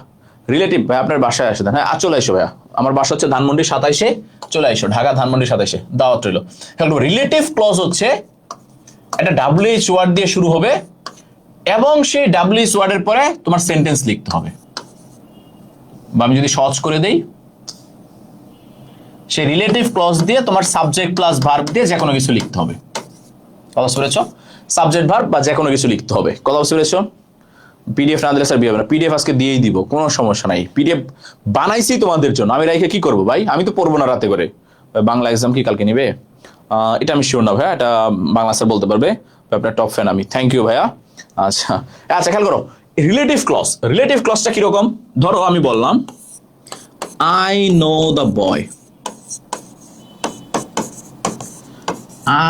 রিলেটিভ ভাই আপনার বাসায় আসে দেন, হ্যাঁ চলে এসো ভাইয়া, আমার বাসা হচ্ছে ধানমন্ডি 27-এ, চলে এসো, ঢাকা ধানমন্ডি 27-এ, দাওয়াত রইল। রিলেটিভ ক্লজ হচ্ছে একটা WH ওয়ার্ড দিয়ে শুরু হবে এবং সেই WH ওয়ার্ডের পরে তোমার সেন্টেন্স লিখতে হবে, বা আমি যদি সহজ করে দেই, সেই রিলেটিভ ক্লজ দিয়ে তোমার সাবজেক্ট প্লাস ভার্ব দিয়ে যে কোনো কিছু লিখতে হবে। কথা বুঝতে পেরেছো? সাবজেক্ট ভার্ব বা যে কোনো কিছু লিখতে হবে। কথা বুঝতে পেরেছো? পিডিএফ না দিলে স্যার বিয়ে হবে না, পিডিএফ আজকে দিয়েই দিব, কোনো সমস্যা নাই। পিডিএফ বানাইছি তোমাদের জন্য, আমি রাইখে কি করবো ভাই? আমি তো পড়বো না রাতে করে। বাংলা এক্সাম কি কালকে নিবে? এটা আমি শিওর না ভাইয়া, এটা বাংলা স্যার বলতে পারবে। আপনার টপ ফ্যান আমি, থ্যাংক ইউ ভাইয়া। আচ্ছা আচ্ছা, খেয়াল করো, রিলেটিভ ক্লজ, রিলেটিভ ক্লজটা কিরকম? ধরো আমি বললাম I know the boy,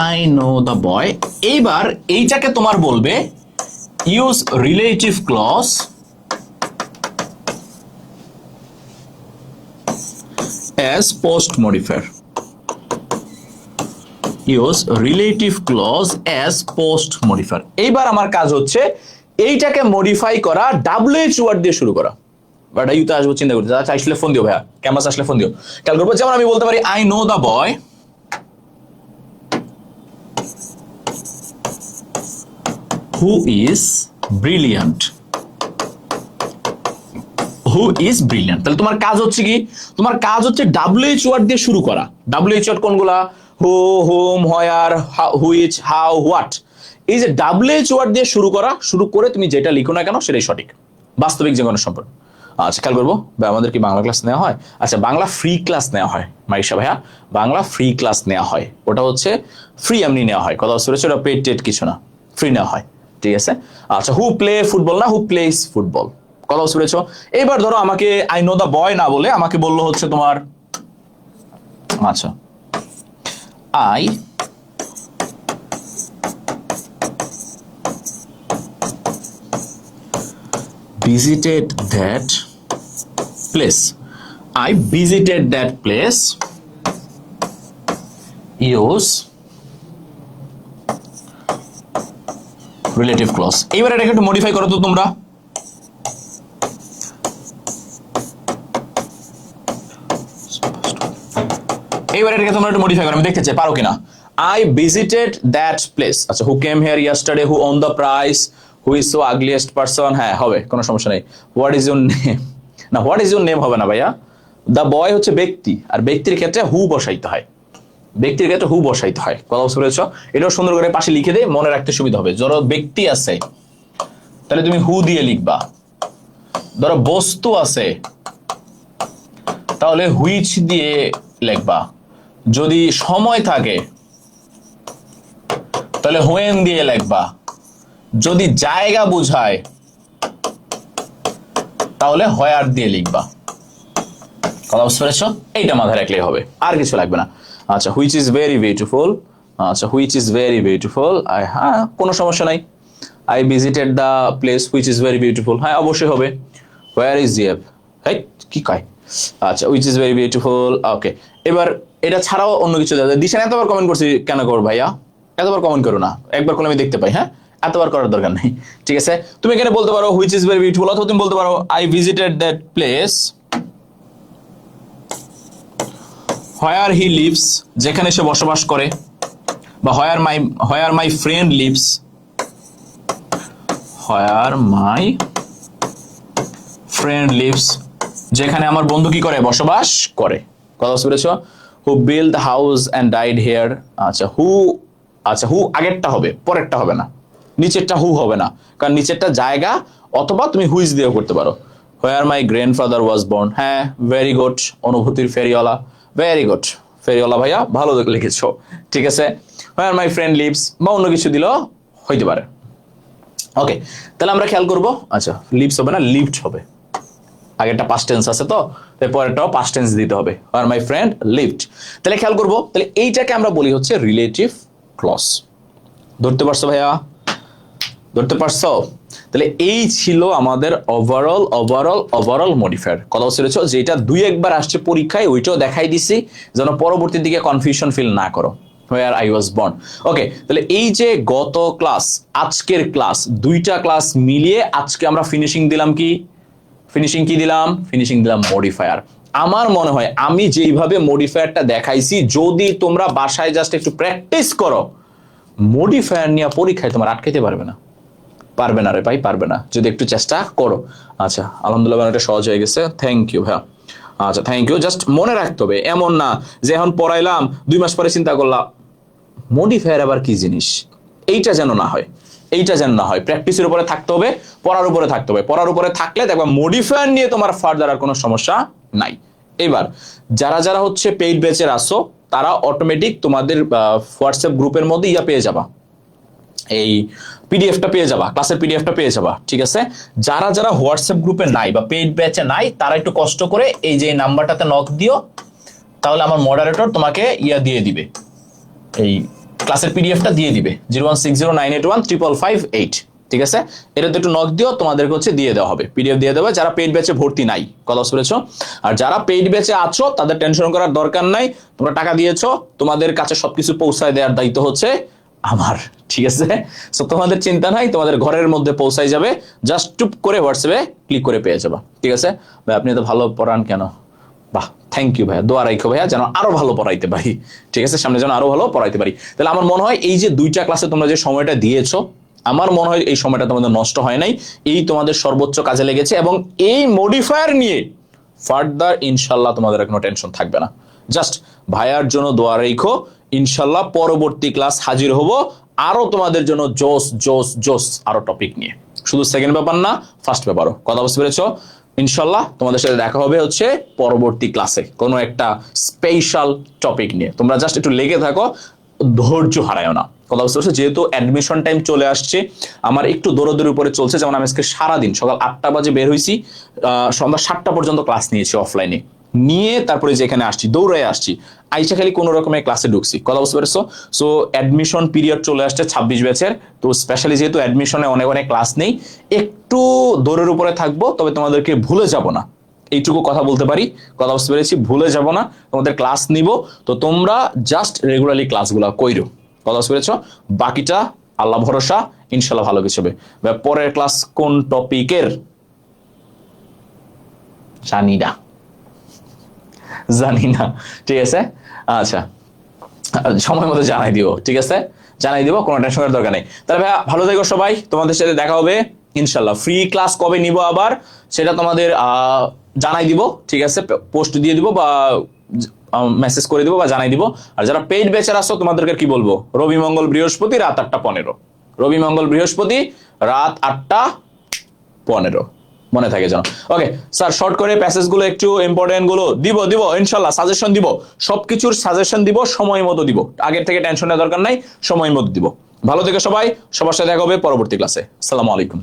I know the boy. এইবার এইটাকে তোমার বলবে use relative clause as post modifier, use relative clause as post modifier। এইবার আমার কাজ হচ্ছে এইটাকে মডিফাই করা WH ওয়ার্ড দিয়ে শুরু করা। বাট ইউতে আসবো, চিন্তা করতে, আসলে ফোন দিও ভাইয়া, ক্যাম্পাস আসলে ফোন দিও। খেয়াল করবো, যেমন আমি বলতে পারি I know the boy, who is brilliant, who is brilliant. তাহলে তোমার কাজ হচ্ছে কি, তোমার কাজ হচ্ছে WH ওয়ার্ড দিয়ে শুরু করা। WH ওয়ার্ড কোনগুলা? হু, হুম, হোয়ার, হুইচ, হাউ, হোয়াট। এই যে WH ওয়ার্ড দিয়ে শুরু করা, শুরু করে তুমি যেটা লিখো না কেন সেটাই সঠিক, বাস্তবিক জীবনের সম্পর্ক। আচ্ছা খেয়াল করবো ভাই, আমাদের কি বাংলা ক্লাস নেওয়া হয়? আচ্ছা বাংলা ফ্রি ক্লাস নেওয়া হয় মাইশা ভাইয়া, বাংলা ফ্রি ক্লাস নেওয়া হয়। ওটা হচ্ছে ফ্রি এমনি নেওয়া হয়, কথা বলছে ওটা পেড টেড কিছু না, ফ্রি নেওয়া হয়, ঠিক আছে। আচ্ছা হু প্লে ফুটবল না, হু প্লেস ফুটবল, কথা বুঝেছ। এবার ধরো আমাকে আই নো দা বয় না বলে আমাকে বললো হচ্ছে তোমার, আচ্ছা I visited that place, I visited that place, use relative clause। এইবার এটাকে একটু মডিফাই করো তো তোমরা। এইবার এটাকে তোমরা একটু মডিফাই করো, আমি দেখতে চাই পারো কিনা। I visited that place, আচ্ছা who came here yesterday, who owned the prize, who is so ugliest person, হ্যাঁ হবে, কোনো সমস্যা নেই। What is your name, না হোয়াট ইজ ইউর নেম হবে না ভাইয়া, দ্য বয় হচ্ছে ব্যক্তি, আর ব্যক্তির ক্ষেত্রে হু বসাইতে হয়, ব্যক্তির ক্ষেত্রে হু বসাইতে হয়, কথা বুঝতে পেরেছ। এটাও সুন্দর করে পাশে লিখে দে, মনে রাখতে সুবিধা হবে। ধরো ব্যক্তি আছে তাহলে তুমি হু দিয়ে লিখবা, ধরো বস্তু আছে তাহলে হুইচ দিয়ে লিখবা, যদি সময় থাকে তাহলে হোয়েন দিয়ে লিখবা, যদি জায়গা বুঝায় তাহলে হোয়ার দিয়ে লিখবা, কথা বুঝতে পেরেছ। এইটা মাথায় রাখলেই হবে, আর কিছু লাগবে না। আচ্ছা হুইচ ইজ ভেরি বিউটিফুল, আচ্ছা হুইচ ইজ ভেরি বিউটিফুল, হ্যাঁ কোনো সমস্যা নাই। I visited the place which is very beautiful, হ্যাঁ অবশ্যই হবে। হোয়ার ইজ জিএফ, হাই কি কয়, আচ্ছা হুইচ ইজ ভেরি বিউটিফুল, ওকে। এবার এটা ছাড়াও অন্য কিছু দিশান এতবার কমেন্ট করছি কেন করো ভাইয়া, এতবার কমেন্ট করো না, একবার করলে আমি দেখতে পাই, হ্যাঁ এতবার করার দরকার নেই, ঠিক আছে। তুমি এখানে বলতে পারো হুইচ ইজ ভেরি বিউটিফুল, অথবা তুমি বলতে পারো I visited that place where he lives, যেখানে সে বসবাস করে, বা where my friend lives, where my friend lives, যেখানে আমার বন্ধু কি করে, বসবাস করে, কথা বুঝতে পেরেছো। হু build the house and died here, আচ্ছা হু আগেরটা হবে, পরেরটা হবে না, নিচেরটা হু হবে না, কারণ নিচেরটা জায়গা, অথবা তুমি হুইচ দিয়েও করতে পারো। হোয়ার মাই গ্র্যান্ডফাদার ওয়াজ বর্ন, হ্যাঁ ভেরি গুড, অনুভূতির ফেরিওয়ালা, ভেরি গুড ফেরিওয়ালা ভাইয়া, ভালো লিখেছো, ঠিক আছে। হোয়ার মাই ফ্রেন্ড লিভস বা অন্য কিছু দিলেও হইতে পারে, ওকে। তাহলে আমরা খেয়াল করবো, আচ্ছা লিভস হবে না, লিভড হবে, আগেরটা পাস্ট টেন্স আছে তো, পরেরটাও পাস্ট টেন্স দিতে হবে, হোয়ার মাই ফ্রেন্ড লিভড। তাহলে খেয়াল করবো, তাহলে এইটাকে আমরা বলি হচ্ছে রিলেটিভ ক্লজ। ধরতে পারছো ভাইয়া, ধরতে পারছো। তাহলে এই ছিল আমাদের ওভারঅল মডিফায়ার, কথা বলছো, যেটা দুই একবার আসছে পরীক্ষায়, ওইটাও দেখাই দিছি যেন পরবর্তী দিকে কনফিউশন ফিল না করো। হোয়ার আই ওয়াজ বর্ন, ওকে। তাহলে এই যে গত ক্লাস, আজকের ক্লাস, দুইটা ক্লাস মিলিয়ে আজকে আমরা ফিনিশিং দিলাম কি, ফিনিশিং দিলাম মডিফায়ার। আমার মনে হয় আমি যেইভাবে মডিফায়ারটা দেখাইছি, যদি তোমরা বাসায় জাস্ট একটু প্র্যাকটিস করো, মডিফায়ার নিয়ে পরীক্ষায় তোমার আটকাইতে পারবে না রে ভাই, পারবে না, যদি একটু চেষ্টা করো। আচ্ছা আলহামদুলিল্লাহ অনেকটা সহজ হয়ে গেছে, থ্যাংক ইউ ভাইয়া। আচ্ছা থ্যাংক ইউ, জাস্ট মনে রাখতে হবে, এমন না যে এখন পড়াইলাম 2 মাস পরে চিন্তা করলাম মডিফায়ার আবার কি জিনিস, এইটা যেন না হয়, প্র্যাকটিসের উপরে থাকতে হবে, পড়ার উপরে থাকতে হবে, পড়ার উপরে থাকলে দেখবা মডিফায়ার নিয়ে তোমার ফার্দার আর কোনো সমস্যা নাই। এবার যারা হচ্ছে পেইড ব্যাচের আসো, তারা অটোমেটিক তোমাদের হোয়াটসঅ্যাপ গ্রুপের মধ্যে পেয়ে যাবা, এই পিডিএফটা পেয়ে যাবা, ক্লাসের পিডিএফটা পেয়ে যাবা, ঠিক আছে। যারা হোয়াটসঅ্যাপ গ্রুপে নাই বা পেইড ব্যাচে নাই, তারা একটু কষ্ট করে এই যে নাম্বারটাতে নক দিও, তাহলে আমার মডারেটর তোমাকে দিয়ে দিবে, এই ক্লাসের পিডিএফটা দিয়ে দিবে, 01609815558, ঠিক আছে। এটাতে একটু নক দিও, তোমাদেরকে হচ্ছে দিয়ে দেওয়া হবে, পিডিএফ দিয়ে দেবে, যারা পেইড ব্যাচে ভর্তি নাই, কথা বুঝেছো। আর যারা পেইড ব্যাচে আছো তাদের টেনশন করার দরকার নাই, তোমরা টাকা দিয়েছো, তোমাদের কাছে সবকিছু পৌঁছায় দেওয়ার দায়িত্ব হচ্ছে আমার, ঠিক আছে। সো তোমাদের চিন্তা নাই, তোমাদের ঘরের মধ্যে পৌঁছাই যাবে, জাস্ট টুপ করে হোয়াটসঅ্যাপে ক্লিক করে পেয়ে যাবা, ঠিক আছে। ভাই আপনি তো ভালো পড়ান কেন, বাহ থ্যাংক ইউ ভাইয়া, দোয়া রাখো ভাইয়া যেন আরো ভালো পড়াইতে পারি, ঠিক আছে, সামনে যেন আরো ভালো পড়াইতে পারি। তাহলে আমার মনে হয় এই যে দুইটা ক্লাসে তোমরা যে সময়টা দিয়েছো, আমার মনে হয় এই সময়টা তোমাদের নষ্ট হয় নাই, এই তোমাদের সর্বোচ্চ কাজে লেগেছে, এবং এই মডিফায়ার নিয়ে ফার্দার ইনশাল্লাহ তোমাদের কোনো টেনশন থাকবে না। জাস্ট ভাইয়ার জন্য দোয়া রেখো, ইনশাল্লাহ পরবর্তী ক্লাস হাজির হব আরো তোমাদের জন্য জোস জোস জোস আরো টপিক নিয়ে, শুধু সেকেন্ড পেপার না, ফার্স্ট পেপারও। কথা বুঝতে পেরেছো? ইনশাল্লাহ তোমাদের সাথে দেখা হবে হচ্ছে পরবর্তী ক্লাসে কোনো একটা স্পেশাল টপিক নিয়ে। তোমরা জাস্ট একটু লেগে থাকো, ধৈর্য হারায়ও না। কথা বুঝতে পারছো? যেহেতু অ্যাডমিশন টাইম চলে আসছে, আমার একটু দৌড়াদৌড়ির উপরে চলছে। যেমন আমি আজকে সারাদিন সকাল 8টা বাজে বের হয়েছি, সন্ধ্যা 7টা পর্যন্ত ক্লাস নিয়েছি অফলাইনে, নিয়ে তারপরে যেখানে আসছি দৌড়ে আসছি, আইসা খালি কোনো রকমের ক্লাসে ঢুকছি। কথা বুঝতে পেরেছো? সো অ্যাডমিশন পিরিয়ড চলে আসছে 26 ব্যাচের, তো স্পেশালি যেহেতু অ্যাডমিশনে অনেক অনেক ক্লাস নেই, একটু দৌড়ের উপরে থাকবো, তবে তোমাদেরকে ভুলে যাব না, এইটুকু কথা বলতে পারি। কথা বুঝতে পেরেছি? ভুলে যাব না, তোমাদের ক্লাস নিব, তো তোমরা জাস্ট রেগুলারলি ক্লাসগুলো কইরো। কথা বুঝতে পেরেছো? বাকিটা আল্লাহ ভরসা, ইনশাল্লাহ ভালো কিছু হবে। পরের ক্লাস কোন টপিকের জানি না, ঠিক আছে? আচ্ছা, সময় মতো জানাই দিও, ঠিক আছে? জানাই দিব, কোনো টেনশন করার দরকার নেই। তাহলে ভাইয়া ভালো থেকো সবাই, তোমাদের সাথে দেখা হবে ইনশাল্লাহ। ফ্রি ক্লাস কবে নিব আবার সেটা তোমাদের জানাই দিব, ঠিক আছে? পোস্ট দিয়ে দিব বা মেসেজ করে দিব বা জানাই দিব। আর যারা পেইড ব্যাচের আসো তোমাদেরকে কি বলবো, রবি মঙ্গল বৃহস্পতি রাত 8টা 15, রবি মঙ্গল বৃহস্পতি রাত 8টা 15, মনে থাকে যেন। ওকে স্যার, শর্ট করে প্যাসেজগুলো একটু ইম্পর্টেন্ট গুলো দিব ইনশাল্লাহ, সাজেশন দিব, সবকিছুর সাজেশন দিব, সময় মতো দিব, আগের থেকে টেনশনের দরকার নাই, সময় মতো দিব। ভালো থেকে সবাই, সবার সাথে দেখা হবে পরবর্তী ক্লাসে। আসসালামু আলাইকুম।